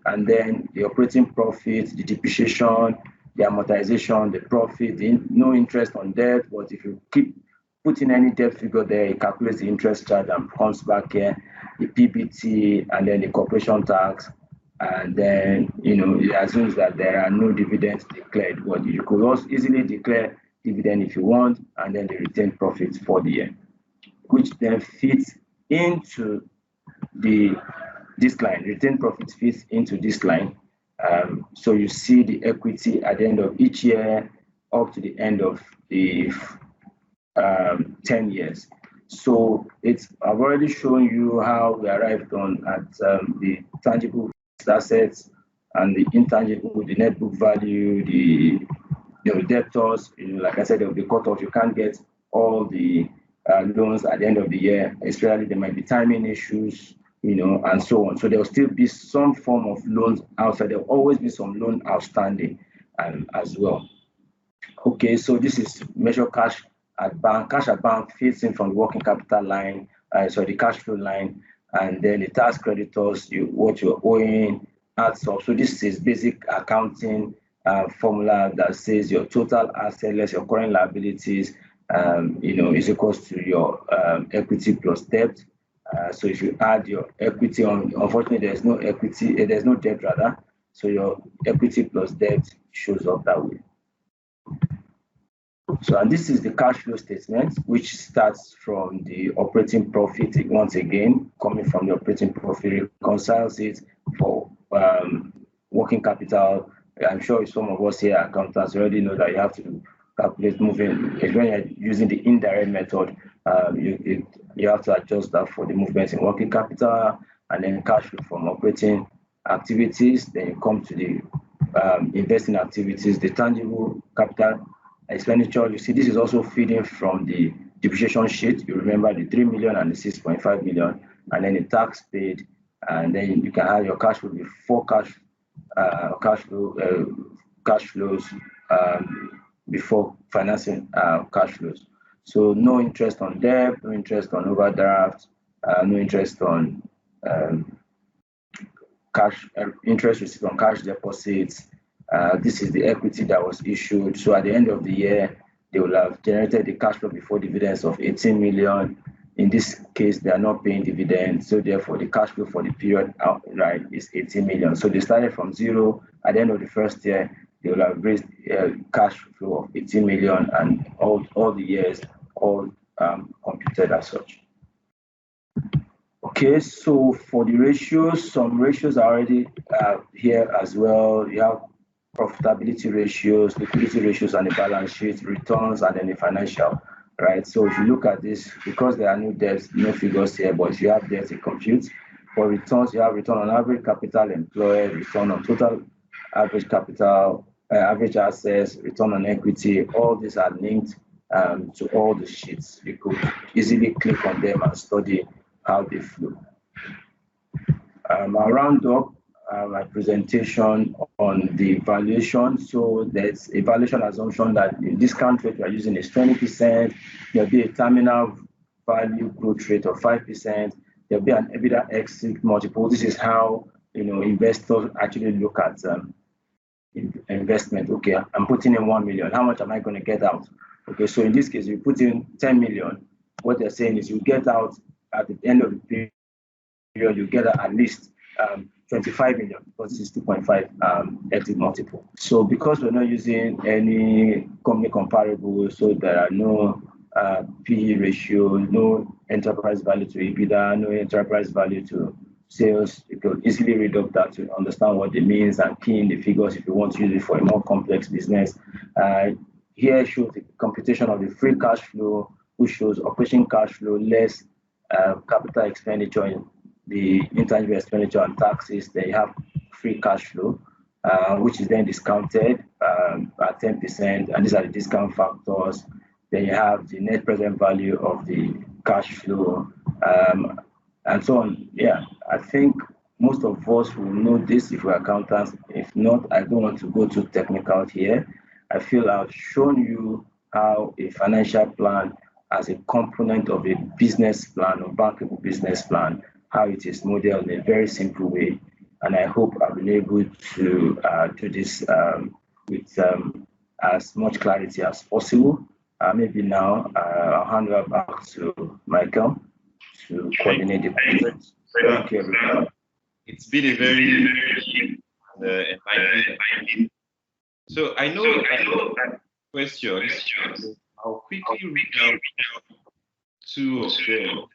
And then the operating profit, the depreciation, the amortization, the profit, no interest on debt. But if you keep putting any debt figure there, it calculates the interest charge and comes back here, the PBT, and then the corporation tax. And then, it assumes that there are no dividends declared. But you could also easily declare dividend if you want, and then the retained profits for the year, which then fits into this line. Retained profit fits into this line. So you see the equity at the end of each year up to the end of the 10 years. So I've already shown you how we arrived at the tangible assets and the intangible, the net book value, the debtors. Like I said, they'll be cut off. You can't get all the loans at the end of the year, especially there might be timing issues, and so on. So there'll still be some form of loans outside. There'll always be some loan outstanding as well. Okay, so this is measure cash at bank. Cash at bank fits in from the working capital line, the cash flow line, and then the tax creditors, what you're owing adds up. So this is basic accounting formula that says your total asset less your current liabilities, is equals to your equity plus debt. So if you add your equity on, unfortunately, there's no equity, there's no debt rather. So your equity plus debt shows up that way. So, and this is the cash flow statement, which starts from the operating profit. Once again, coming from the operating profit, reconciles it for working capital. I'm sure some of us here accountants already know that you have to calculate moving. When you're using the indirect method, you have to adjust that for the movements in working capital and then cash flow from operating activities. Then you come to the investing activities, the tangible capital expenditure. You see, this is also feeding from the depreciation sheet. You remember the 3 million and the 6.5 million, and then the tax paid, and then you can have your cash flow before cash flows before financing cash flows. So no interest on debt, no interest on overdraft, no interest on cash interest received on cash deposits. This is the equity that was issued. So at the end of the year, they will have generated the cash flow before dividends of 18 million. In this case, they are not paying dividends. So therefore, the cash flow for the period outright is 18 million. So they started from zero. At the end of the first year, they will have raised cash flow of 18 million, and all the years, all computed as such. Okay, so for the ratios, some ratios are already here as well. You have profitability ratios, liquidity ratios on the balance sheet, returns, and then the financial, right? So if you look at this, because there are no debts, no figures here, but if you have debts, it computes. For returns, you have return on average capital employed, return on total average capital, average assets, return on equity. All these are linked to all the sheets. You could easily click on them and study how they flow. I'll round up my presentation on the valuation. So there's a valuation assumption that the discount rate we are using is 20%. There'll be a terminal value growth rate of 5%. There'll be an EBITDA exit multiple. This is how investors actually look at investment. Okay, I'm putting in 1 million. How much am I going to get out? Okay, so in this case, you put in 10 million. What they're saying is you get out at the end of the period, you get at least 25 million, because this is 2.5 exit multiple. So because we're not using any company comparable, so there are no PE ratio, no enterprise value to EBITDA, no enterprise value to sales, you could easily reduce that to understand what it means and key in the figures if you want to use it for a more complex business. Here shows the computation of the free cash flow, which shows operating cash flow less capital expenditure, in the intangible expenditure and taxes. Then you have free cash flow, which is then discounted at 10%, and these are the discount factors. Then you have the net present value of the cash flow, and so on. Yeah, I think most of us will know this if we're accountants. If not, I don't want to go too technical here. I feel I've shown you how a financial plan as a component of a business plan or bankable business plan, how it is modeled in a very simple way. And I hope I've been able to do this with as much clarity as possible. Maybe now I'll hand over back to Michael to coordinate the project. Thank you, everybody. It's been a very enlightening. So I know questions. I'll quickly read out two of them.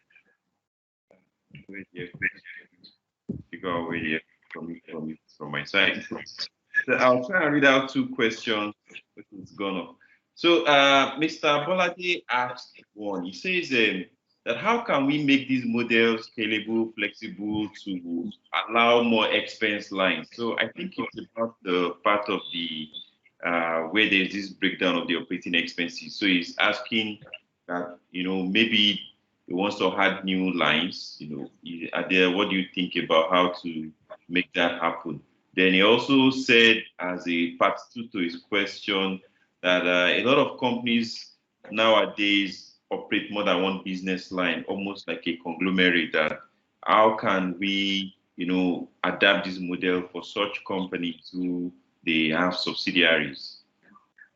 Figure out where here from my side. So I'll try and read out two questions, which is gone off. So Mr. Bolade asked one. He says that how can we make these models scalable, flexible to allow more expense lines? So I think it's about the part of the where there's this breakdown of the operating expenses. So he's asking that, maybe he wants to add new lines, are there, what do you think about how to make that happen? Then he also said, as a part two to his question, that a lot of companies nowadays operate more than one business line, almost like a conglomerate. That how can we, adapt this model for such companies who they have subsidiaries?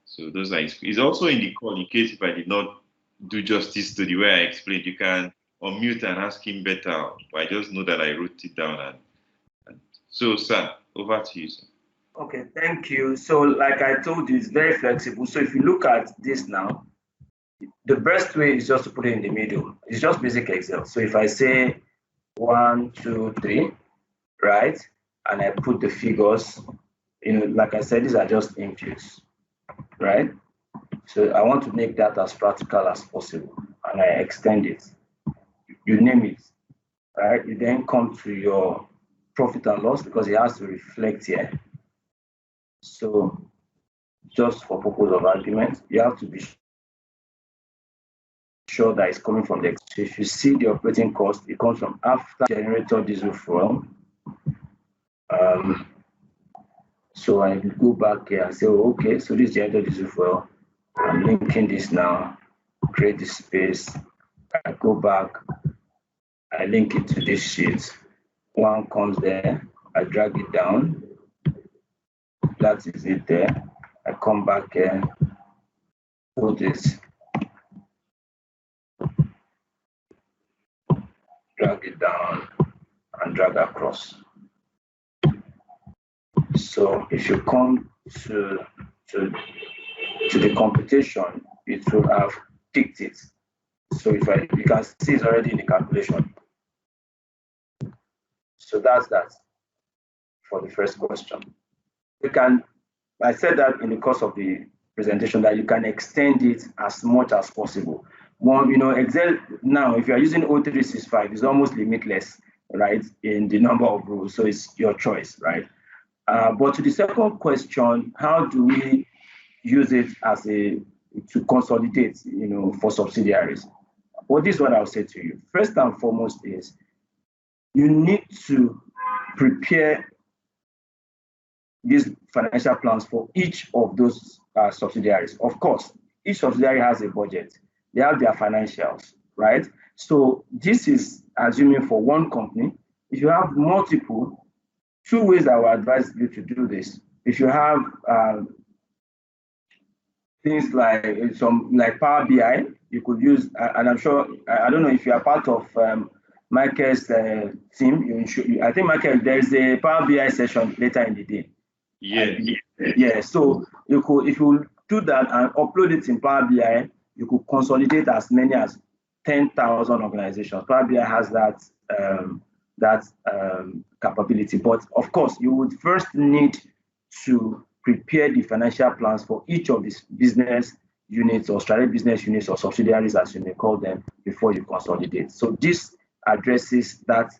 So those are he's also in the call in case if I did not do justice to the way I explained. You can unmute and ask him better. But I just know that I wrote it down. And so, sir, over to you, sir. Okay, thank you. So like I told you, it's very flexible. So if you look at this now, the best way is just to put it in the middle. It's just basic Excel. So if I say 1, 2, 3, right? And I put the figures, like I said, these are just inputs, right? So I want to make that as practical as possible, and I extend it. You name it, right? You then come to your profit and loss because it has to reflect here. So just for purpose of argument, you have to be sure that it's coming from the. So if you see the operating cost, it comes from after generator diesel fuel. So I go back here and say, oh, okay, so this generator diesel fuel, I'm linking this now, create this space. I go back, I link it to this sheet. One comes there, I drag it down. That is it there. I come back here, put this, drag it down, and drag across. So if you come to the computation, it will have picked it. So you can see it's already in the calculation. So that's that for the first question. I said that in the course of the presentation that you can extend it as much as possible. One, Excel now, if you are using O365, it's almost limitless, right, in the number of rows. So it's your choice, right? But to the second question, how do we use it to consolidate, for subsidiaries? Well, this is what I'll say to you. First and foremost is you need to prepare these financial plans for each of those subsidiaries. Of course, each subsidiary has a budget. They have their financials, right? So this is assuming for one company. If you have multiple, two ways I would advise you to do this. If you have things like Power BI, you could use, and I'm sure, I don't know if you are part of Michael's team. I think Michael, there is a Power BI session later in the day. Yeah. So if you do that and upload it in Power BI, you could consolidate as many as 10,000 organizations. Power BI has that capability. But of course, you would first need to prepare the financial plans for each of these business units or strategic business units or subsidiaries, as you may call them, before you consolidate. So this addresses that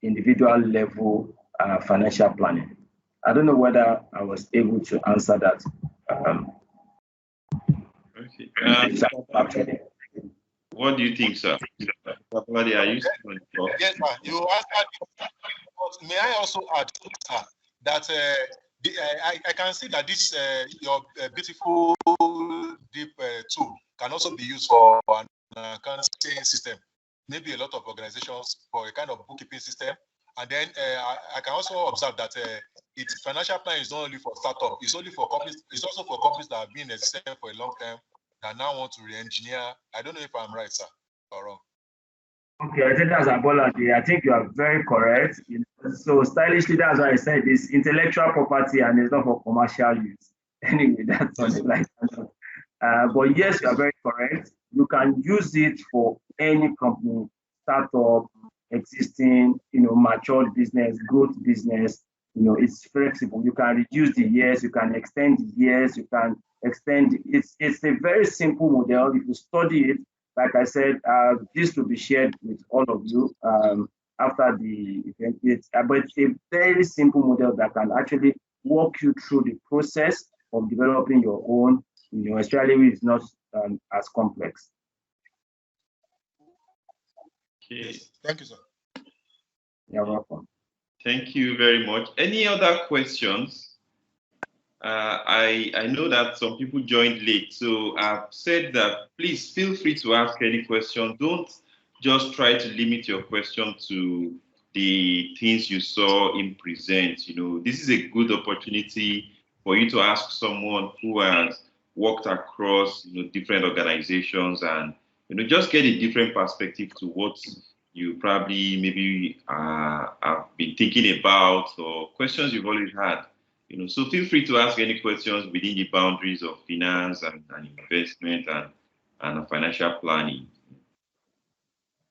individual level financial planning. I don't know whether I was able to answer that. Okay. What do you think, sir? Are you still on the call? Yes, sir. You answered. But may I also add, sir, that I can see that this your beautiful deep tool can also be used for an accounting system. Maybe a lot of organizations for a kind of bookkeeping system. And then I can also observe that its financial plan is not only for startup, it's only for companies. It's also for companies that have been in existence for a long time that now want to re-engineer. I don't know if I'm right, sir, or wrong. Okay, I think that's Abolade. I think you are very correct. So stylishly, that's why I said it's intellectual property and it's not for commercial use. Anyway, that's on the line. But yes, you are very correct. You can use it for any company, startup, existing, matured business, growth business. It's flexible. You can reduce the years, you can extend the years, you can extend. It's a very simple model. If you study it, like I said, this will be shared with all of you after the event. But it's a very simple model that can actually walk you through the process of developing your own, especially if it's not as complex. Okay. Yes. Thank you, sir. You're welcome. Thank you very much. Any other questions? I know that some people joined late, so I've said that please feel free to ask any question. Don't just try to limit your question to the things you saw him present. This is a good opportunity for you to ask someone who has worked across different organizations and just get a different perspective to what you probably maybe have been thinking about or questions you've always had. So feel free to ask any questions within the boundaries of finance and investment and financial planning.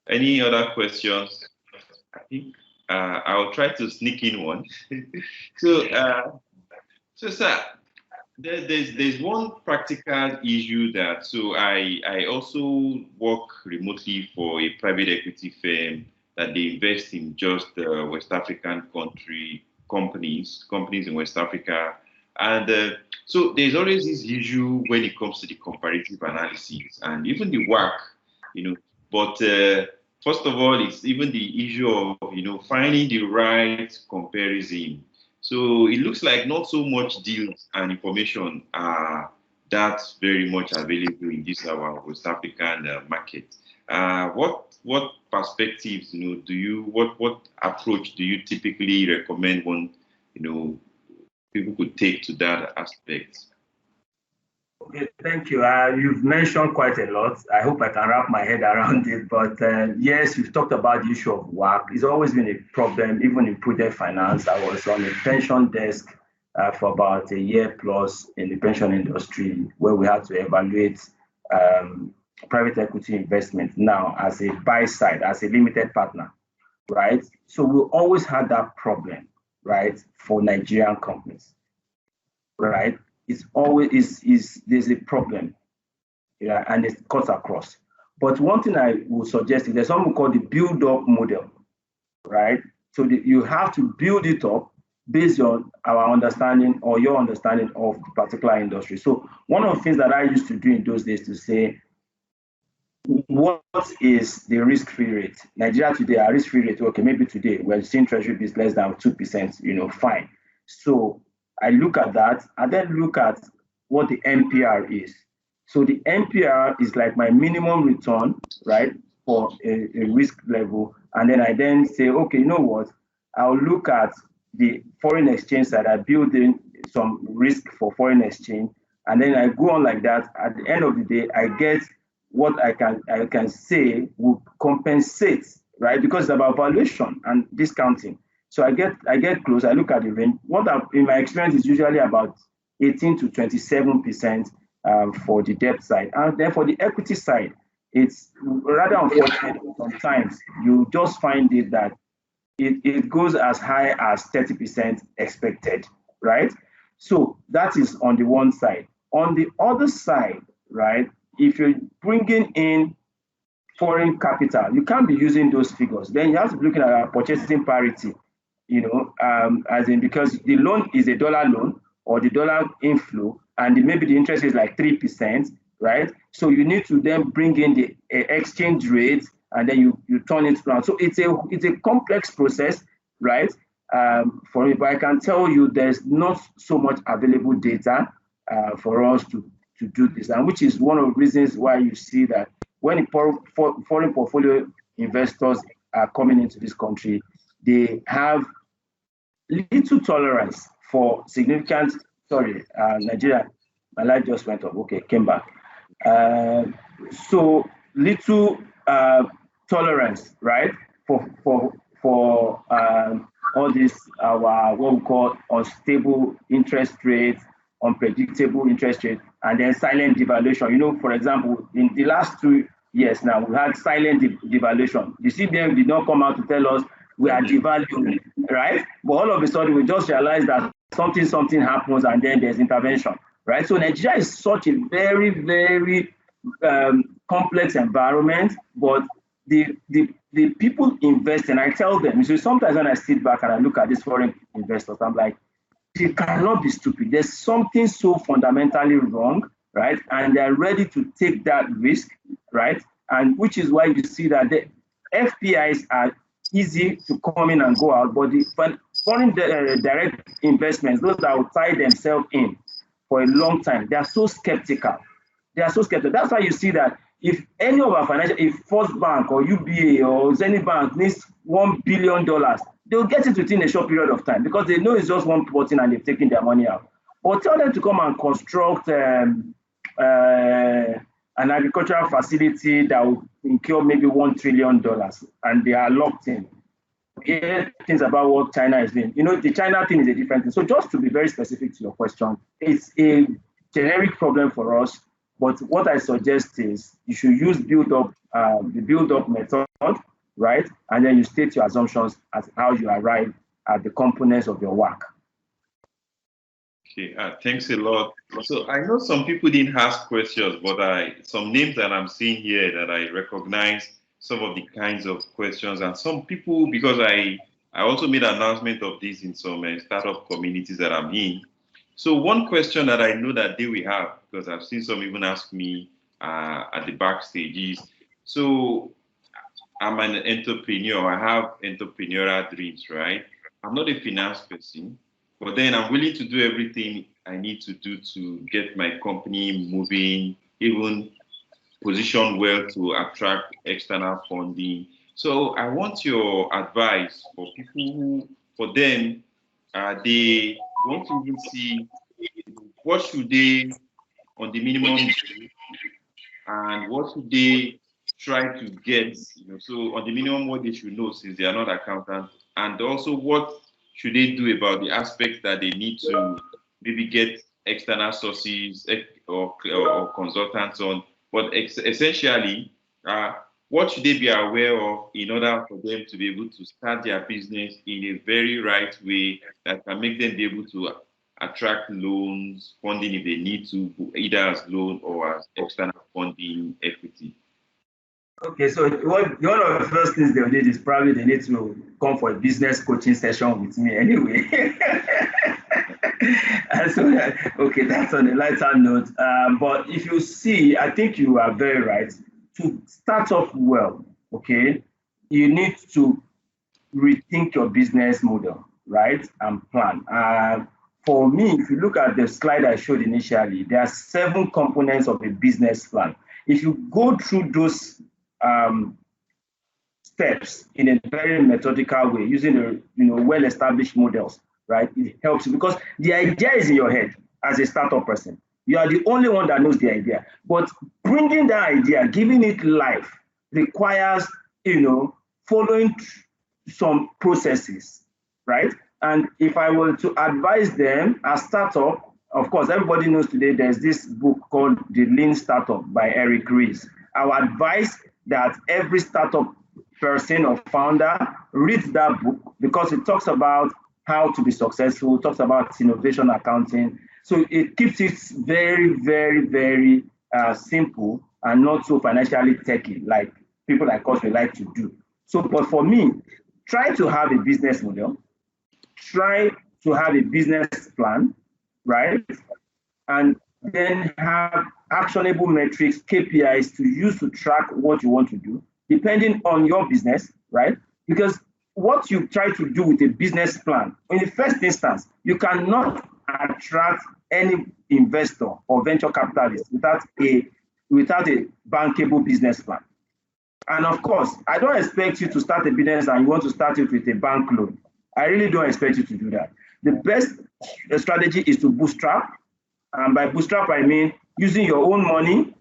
Any other questions? I think I'll try to sneak in one. So sir, There's one practical issue that I also work remotely for a private equity firm that they invest in just West African companies in West Africa, and so there's always this issue when it comes to the comparative analysis and even the work, you know. But first of all, it's even the issue of finding the right comparison. So it looks like not so much deals and information are that very much available in this our West African market. What perspectives do you what approach do you typically recommend when people could take to that aspect? Okay, thank you. You've mentioned quite a lot. I hope I can wrap my head around it. But yes, you've talked about the issue of work. It's always been a problem, even in prudent finance. I was on a pension desk for about a year plus in the pension industry, where we had to evaluate private equity investment now as a buy side, as a limited partner, right? So we always had that problem, right, for Nigerian companies, right? It's always is there's a problem, yeah, and it cuts across. But one thing I would suggest is there's something called the build-up model, right? So you have to build it up based on our understanding or your understanding of the particular industry. So one of the things that I used to do in those days to say, what is the risk-free rate? Nigeria today, our risk-free rate, okay, maybe today we're seeing treasury bills less than 2%, fine. So I look at that and then look at what the NPR is. So the NPR is like my minimum return, right, for a risk level. And then I then say, okay, you know what? I'll look at the foreign exchange side. I build in some risk for foreign exchange. And then I go on like that. At the end of the day, I get what I can say will compensate, right? Because it's about valuation and discounting. So I get close, I look at the range. What in my experience is usually about 18 to 27% for the debt side. And then for the equity side, it's rather unfortunate sometimes you just find it that it goes as high as 30% expected, right? So that is on the one side. On the other side, right, if you're bringing in foreign capital, you can't be using those figures. Then you have to be looking at our purchasing parity, as in because the loan is a dollar loan or the dollar inflow, and maybe the interest is like 3%, right? So you need to then bring in the exchange rate, and then you turn it around. So it's a complex process, right? For me, but I can tell you there's not so much available data for us to do this, and which is one of the reasons why you see that when foreign portfolio investors are coming into this country, they have little tolerance for significant. Sorry, Nigeria, my light just went off. Okay, came back. So little tolerance, right, for all this what we call unstable interest rates, unpredictable interest rate, and then silent devaluation. For example, in the last 2 years now, we had silent devaluation. The CBN did not come out to tell us we are devaluing, right? But all of a sudden, we just realized that something happens and then there's intervention, right? So Nigeria is such a very, very complex environment, but the people invest, and I tell them, so sometimes when I sit back and I look at these foreign investors, I'm like, they cannot be stupid. There's something so fundamentally wrong, right? And they're ready to take that risk, right? And which is why you see that the FPIs are easy to come in and go out, but the foreign direct investments, those that will tie themselves in for a long time, they are so skeptical. That's why you see that if any of our if First Bank or UBA or Zenith Bank needs $1 billion, they'll get it within a short period of time because they know it's just one button and they've taken their money out. Or tell them to come and construct an agricultural facility that will incur maybe $1 trillion, and they are locked in. Hear things about what China is doing. The China thing is a different thing. So just to be very specific to your question, it's a generic problem for us. But what I suggest is you should use the build-up method, right? And then you state your assumptions as how you arrive at the components of your work. Okay, thanks a lot. So I know some people didn't ask questions, but some names that I'm seeing here that I recognize some of the kinds of questions, and some people, because I also made an announcement of this in some startup communities that I'm in. So one question that I know that they will have, because I've seen some even ask me at the backstage is, so I'm an entrepreneur. I have entrepreneurial dreams, right? I'm not a finance person, but then I'm willing to do everything I need to do to get my company moving, even position well to attract external funding. So I want your advice for people who, for them, they want to even see what should they on the minimum and what should they try to get, so on the minimum what they should know since they are not accountants, and also what should they do about the aspects that they need to maybe get external sources or consultants on, but essentially what should they be aware of in order for them to be able to start their business in a very right way that can make them be able to attract loans, funding if they need to, either as loan or as external funding equity. Okay, so one of the first things they'll need is probably they need to come for a business coaching session with me anyway. And so, okay, that's on a lighter note. But if you see, I think you are very right. To start off well, okay, you need to rethink your business model, right, and plan. For me, if you look at the slide I showed initially, there are 7 components of a business plan. If you go through those steps in a very methodical way, using the well-established models, right? It helps you because the idea is in your head as a startup person. You are the only one that knows the idea. But bringing that idea, giving it life, requires following some processes, right? And if I were to advise them as startup, of course, everybody knows today there's this book called The Lean Startup by Eric Ries. I would advise that every startup person or founder reads that book because it talks about how to be successful, talks about innovation accounting. So it keeps it very, very, very simple and not so financially techy like people like us would like to do. So, but for me, try to have a business model, try to have a business plan, right? And then have actionable metrics, KPIs to use to track what you want to do, depending on your business, right? Because what you try to do with a business plan, in the first instance, you cannot attract any investor or venture capitalist without a bankable business plan. And of course, I don't expect you to start a business and you want to start it with a bank loan. I really don't expect you to do that. The best strategy is to bootstrap. And by bootstrap, I mean using your own money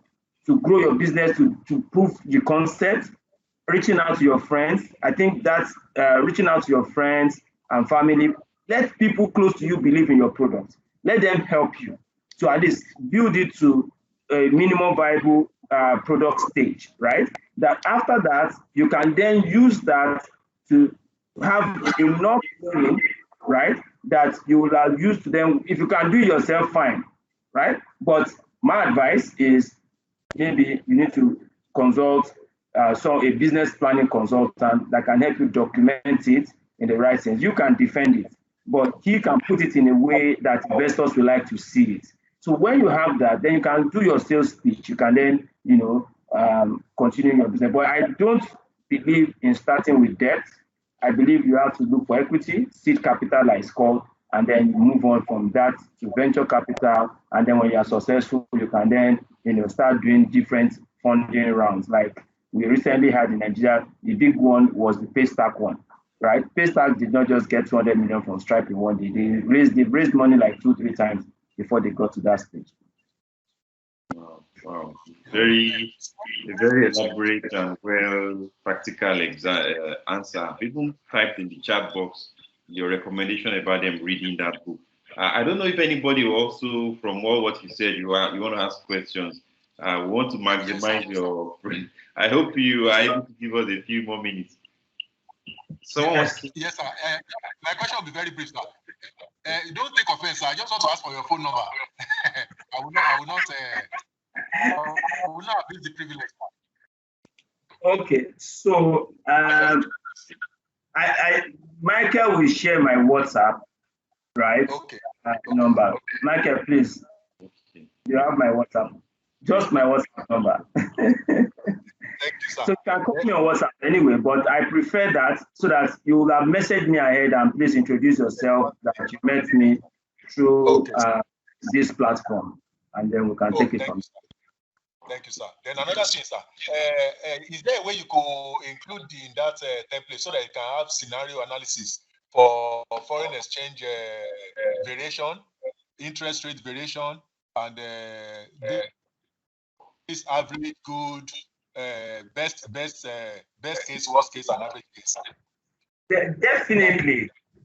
to grow your business, to prove the concept, reaching out to your friends. I think that's reaching out to your friends and family. Let people close to you believe in your product. Let them help you to at least build it to a minimum viable product stage, right? That after that, you can then use that to have enough money, right? That you will have used to them. If you can do it yourself, fine, right? But my advice is maybe you need to consult a business planning consultant that can help you document it in the right sense. You can defend it, but he can put it in a way that investors will like to see it. So when you have that, then you can do your sales pitch. You can then, continue your business. But I don't believe in starting with debt. I believe you have to look for equity, seed capital, like it's called, and then you move on from that to venture capital. And then when you are successful, you can then, start doing different funding rounds. Like we recently had in Nigeria, the big one was the Paystack one, right? Paystack did not just get 200 million from Stripe in one day. They raised money like 2-3 times before they got to that stage. Wow. Very elaborate and well practical answer. Even typed in the chat box your recommendation about them reading that book. I don't know if anybody also, from all what you said, you want to ask questions. We want to maximize your. I hope you are able to give us a few more minutes. Yes, sir. My question will be very brief, sir. Don't take offense. I just want to ask for your phone number. I will not abuse the privilege. Okay, so Michael will share my WhatsApp, right? Okay. Number. Michael, please. You have my WhatsApp. Just my WhatsApp number. Thank you, sir. So you can call me on WhatsApp anyway, but I prefer that so that you will have messaged me ahead and please introduce yourself that you met me through this platform, and then we can take it from there. Thank you, sir. Then another thing, sir. Is there a way you could include in that template so that you can have scenario analysis for foreign exchange variation, interest rate variation, and this average, good, best case, worst case, and average case?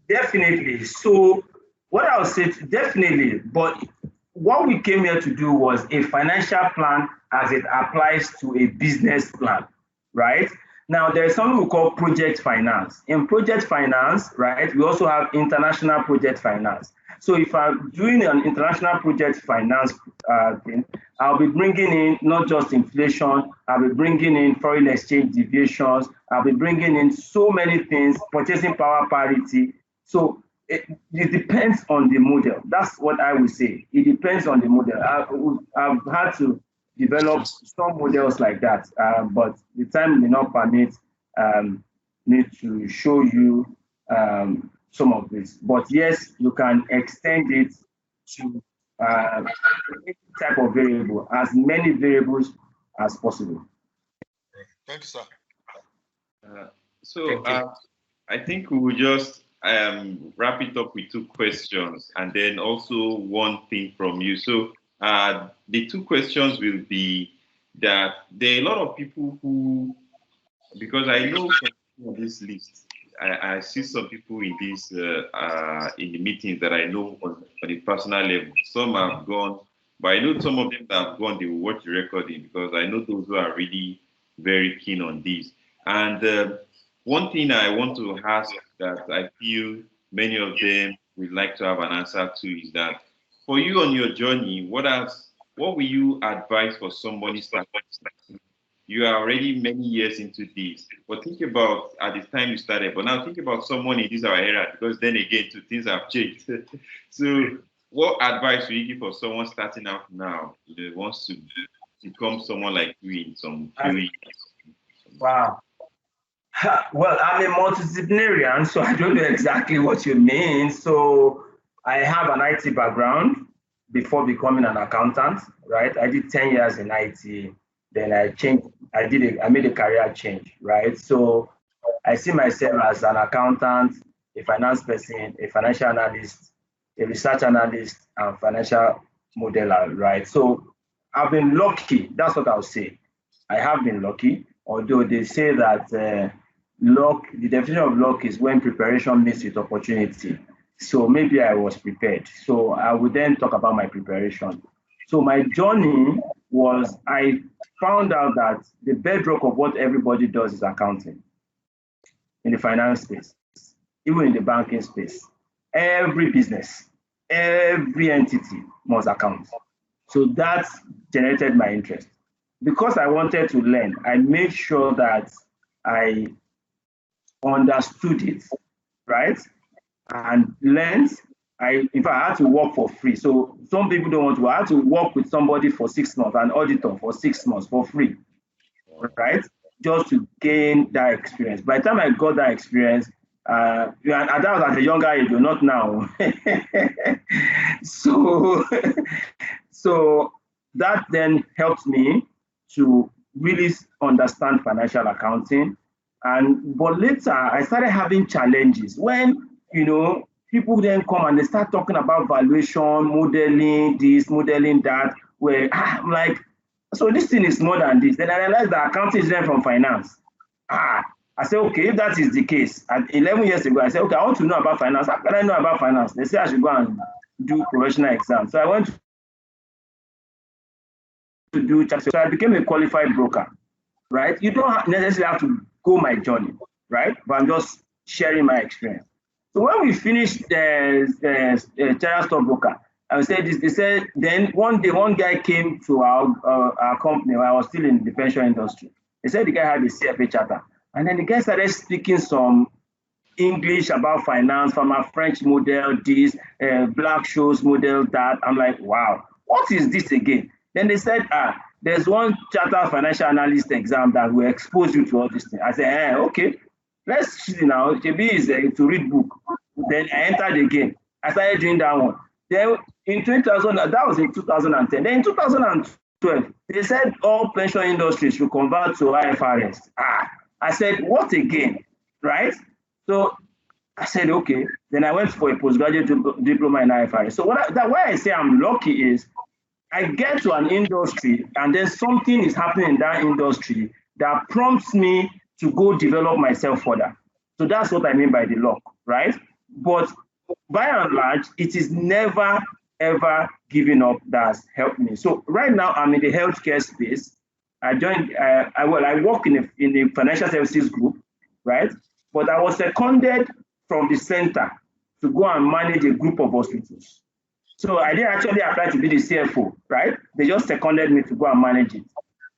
Definitely. So what I would say, definitely, but what we came here to do was a financial plan as it applies to a business plan, right? Now, there's something we call project finance. In project finance, right, we also have international project finance. So if I'm doing an international project finance thing, I'll be bringing in not just inflation, I'll be bringing in foreign exchange deviations, I'll be bringing in so many things, purchasing power parity. So it depends on the model. That's what I would say. It depends on the model. I've had to develop some models like that, but the time may not permit me to show you some of this. But yes, you can extend it to any type of variable, as many variables as possible. Thank you, sir. I think we will just wrap it up with two questions and then also one thing from you. So the two questions will be that there are a lot of people who, because I know from this list, I see some people in this in the meetings that I know on a personal level. Some have gone, but I know some of them that have gone, they will watch the recording because I know those who are really very keen on this. And one thing I want to ask that I feel many of them would like to have an answer to is that for you on your journey, what will you advise for somebody starting? You are already many years into this, but think about at the time you started, but now think about someone in this our era, because then again, two things have changed. So what advice will you give for someone starting out now who wants to become someone like you in some few years? Wow. Well, I'm a multidisciplinarian, so I don't know exactly what you mean. So I have an IT background before becoming an accountant, right? I did 10 years in IT. Then I changed, I made a career change, right? So I see myself as an accountant, a finance person, a financial analyst, a research analyst, and financial modeler, right? So I've been lucky, that's what I'll say. I have been lucky, although they say that luck, the definition of luck is when preparation meets with opportunity. So maybe I was prepared. So I would then talk about my preparation. So my journey was, I found out that the bedrock of what everybody does is accounting in the finance space, even in the banking space. Every business, every entity must account. So that generated my interest. Because I wanted to learn, I made sure that I understood it, right? And learned. In fact, I had to work for free. So some people don't want to. I had to work with somebody for 6 months, an auditor for 6 months for free, right? Just to gain that experience. By the time I got that experience, and that was at a younger age, not now. So that then helped me to really understand financial accounting. But later, I started having challenges when, people then come and they start talking about valuation, modeling this, modeling that, where I'm like, so this thing is more than this. Then I realized that accounting is different from finance. I said, okay, if that is the case, at 11 years ago, I said, okay, I want to know about finance. How can I know about finance? They say I should go and do professional exams. So I went to do, so I became a qualified broker, right? You don't necessarily have to go my journey, right? But I'm just sharing my experience. So when we finished China stockbroker, I would say this. They said then one day one guy came to our company when I was still in the pension industry. They said the guy had a CFA charter, and then the guy started speaking some English about finance from a French model, this Black shows model that. I'm like, wow, what is this again? Then they said, there's one chartered financial analyst exam that will expose you to all these things. I said, okay, let's see now. JB is to read book. Then I entered again. I started doing that one. Then in 2000, that was in 2010. Then in 2012, they said all pension industries should convert to IFRS. I said, what again, right? So I said, okay. Then I went for a postgraduate diploma in IFRS. So why I say I'm lucky is I get to an industry and then something is happening in that industry that prompts me to go develop myself further. So that's what I mean by the luck, right? But by and large, it is never, ever giving up that's helped me. So right now I'm in the healthcare space. I joined, I work in a financial services group, right? But I was seconded from the center to go and manage a group of hospitals. So I didn't actually apply to be the CFO, right? They just seconded me to go and manage it,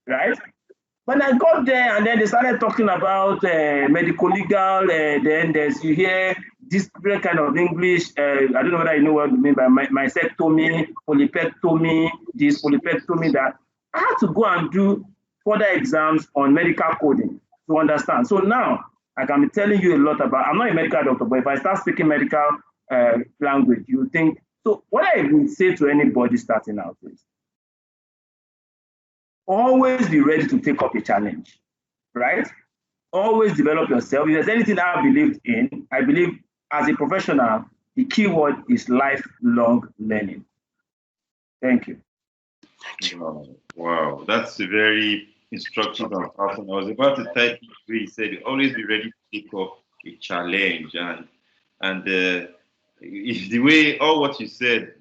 right? When I got there and then they started talking about medical legal, then you hear this different kind of English. I don't know whether you know what I mean by mastectomy, polypectomy, this polypectomy, that. I had to go and do further exams on medical coding to understand. So now I can be telling you a lot about, I'm not a medical doctor, but if I start speaking medical language, you think, so what I would say to anybody starting out is, always be ready to take up a challenge, right? Always develop yourself. If there's anything that I believed in, I believe as a professional, the key word is lifelong learning. Thank you. Wow. That's a very instructive and powerful. I was about to type it where he said, always be ready to take up a challenge. And it's the way, all what you said,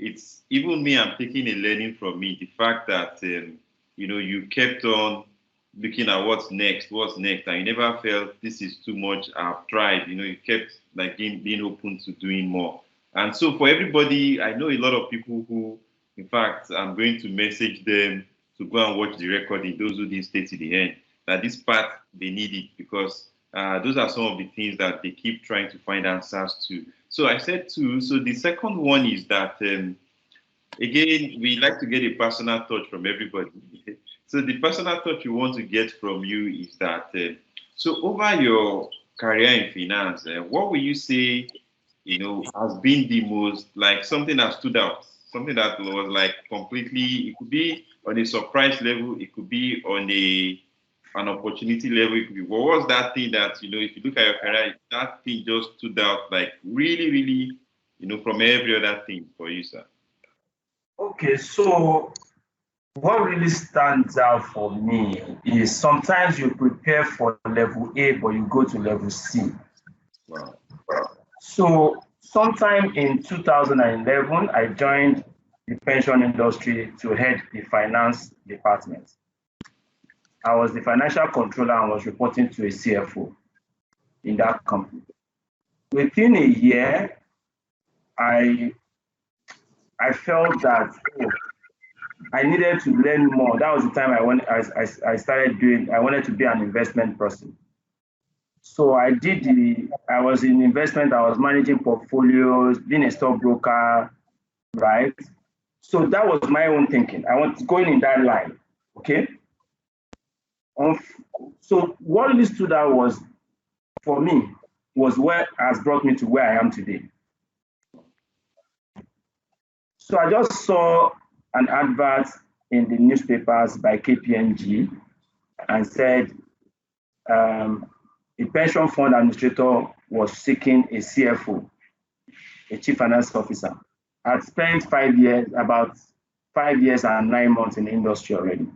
it's even me, I'm taking a learning from me. The fact that, you kept on looking at what's next, and you never felt this is too much, I've tried, you kept like being open to doing more. And so for everybody, I know a lot of people who, in fact, I'm going to message them to go and watch the recording, those who didn't stay to the end, that this part, they need it because those are some of the things that they keep trying to find answers to. So I said too, so the second one is that, again, we like to get a personal touch from everybody. So the personal touch we want to get from you is that, so over your career in finance, what will you say, has been the most, like something that stood out, something that was like completely, it could be on a surprise level, it could be on an opportunity level, it could be, what was that thing that, if you look at your career, that thing just stood out like really, really, from every other thing for you, sir? Okay, so what really stands out for me is sometimes you prepare for level A, but you go to level C. Wow. So sometime in 2011, I joined the pension industry to head the finance department. I was the financial controller and was reporting to a CFO in that company. Within a year, I felt that I needed to learn more. That was the time I wanted to be an investment person. So I was in investment, I was managing portfolios, being a stockbroker, right? So that was my own thinking. I was going in that line, okay? So what really stood out for me, was what has brought me to where I am today. So I just saw an advert in the newspapers by KPMG and said a pension fund administrator was seeking a CFO, a chief finance officer. I'd spent about 5 years and 9 months in the industry already.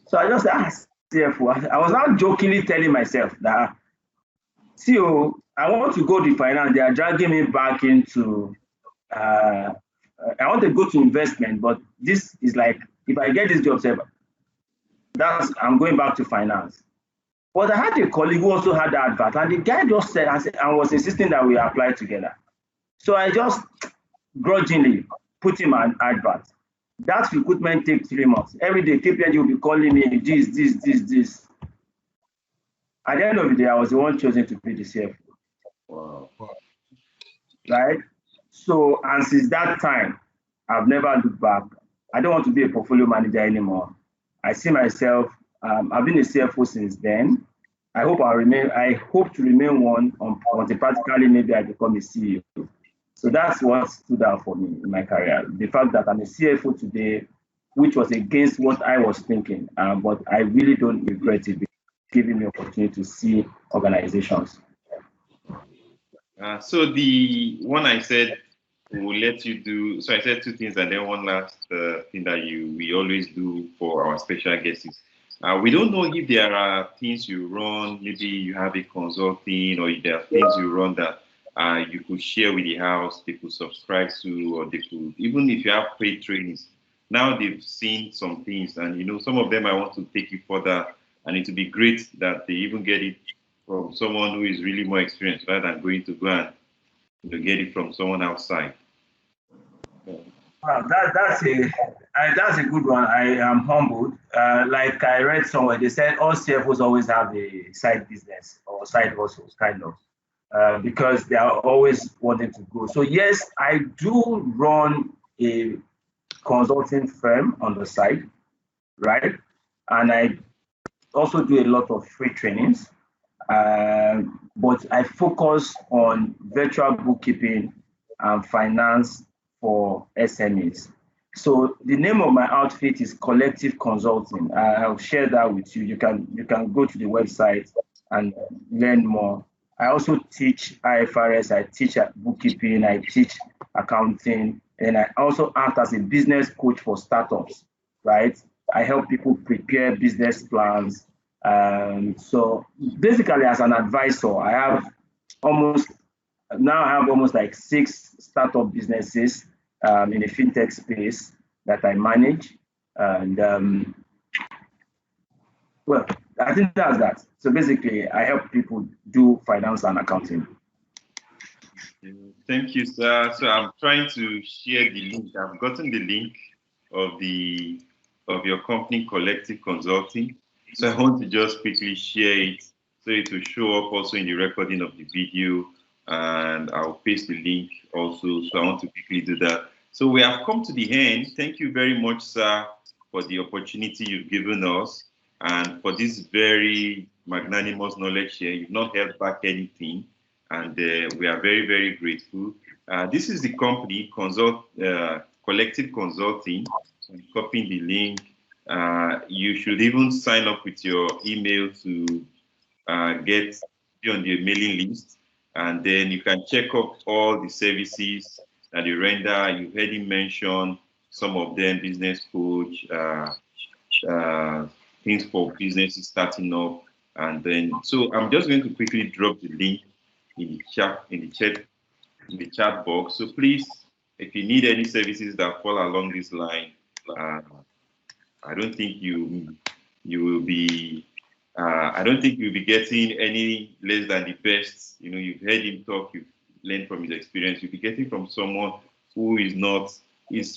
So I just asked CFO, I was not jokingly telling myself that, CEO, I want to go to finance, they are dragging me back into I want to go to investment, but this is like, if I get this job, I'm going back to finance. But I had a colleague who also had the advert, and the guy just said, and was insisting that we apply together. So I just grudgingly put him an advert. That recruitment takes 3 months. Every day, KPMG will be calling me this. At the end of the day, I was the one chosen to be the CFO. Wow. Right? So, and since that time, I've never looked back. I don't want to be a portfolio manager anymore. I see myself, I've been a CFO since then. I hope to remain one until practically maybe I become a CEO. So that's what stood out for me in my career. The fact that I'm a CFO today, which was against what I was thinking, but I really don't regret it, giving me opportunity to see organizations. So the one I said we'll let you do. So I said 2 things, and then one last thing that we always do for our special guests is we don't know if there are things you run. Maybe you have a consulting, or if there are things you run that you could share with the house. They could subscribe to, or they could, even if you have paid trainings. Now they've seen some things, and some of them I want to take you further, and it would be great that they even get it from someone who is really more experienced rather than going to go and get it from someone outside. Wow, that's a good one. I am humbled. Like I read somewhere, they said all CFOs always have a side business or side hustles, kind of, because they are always wanting to grow. So yes, I do run a consulting firm on the side, right? And I also do a lot of free trainings. But I focus on virtual bookkeeping and finance for SMEs. So the name of my outfit is Collective Consulting. I'll share that with you. You can go to the website and learn more. I also teach IFRS, I teach bookkeeping, I teach accounting, and I also act as a business coach for startups, right? I help people prepare business plans. So basically, as an advisor, I have almost like 6 startup businesses in the fintech space that I manage. And well, I think that's that. So basically, I help people do finance and accounting. Thank you, sir. So I'm trying to share the link. I've gotten the link of your company, Collective Consulting. So I want to just quickly share it so it will show up also in the recording of the video, and I'll paste the link also. So I want to quickly do that. So we have come to the end. Thank you very much, sir, for the opportunity you've given us and for this very magnanimous knowledge here. You've not held back anything, and we are very, very grateful. This is the company, Collective Consulting. I'm copying the link. You should even sign up with your email to be on the mailing list, and then you can check up all the services that you render. You heard him mention some of them: business coach, things for businesses starting up, and then. So I'm just going to quickly drop the link in the chat box. So please, if you need any services that fall along this line, I don't think you will be. I don't think you'll be getting any less than the best. You've heard him talk. You've learned from his experience. You'll be getting from someone who is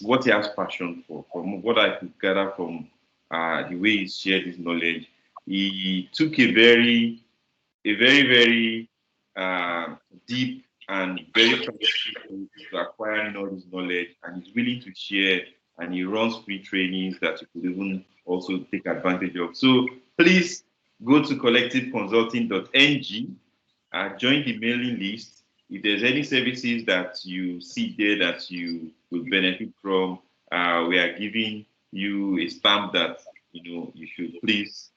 what he has passion for. From what I could gather from the way he shared his knowledge, he took a very, very deep and very practical to acquiring all this knowledge, and he's willing to share, and he runs free trainings that you could even also take advantage of. So please go to collectiveconsulting.ng, join the mailing list. If there's any services that you see there that you will benefit from, we are giving you a stamp that you should please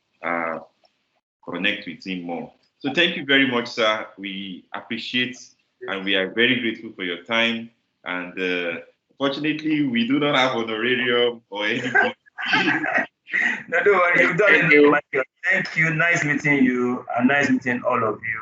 connect with him more. So thank you very much, sir. We appreciate and we are very grateful for your time. And fortunately, we do not have honorarium or anything. No, don't worry. You've done it, Michael. Thank you. Nice meeting you, and nice meeting all of you.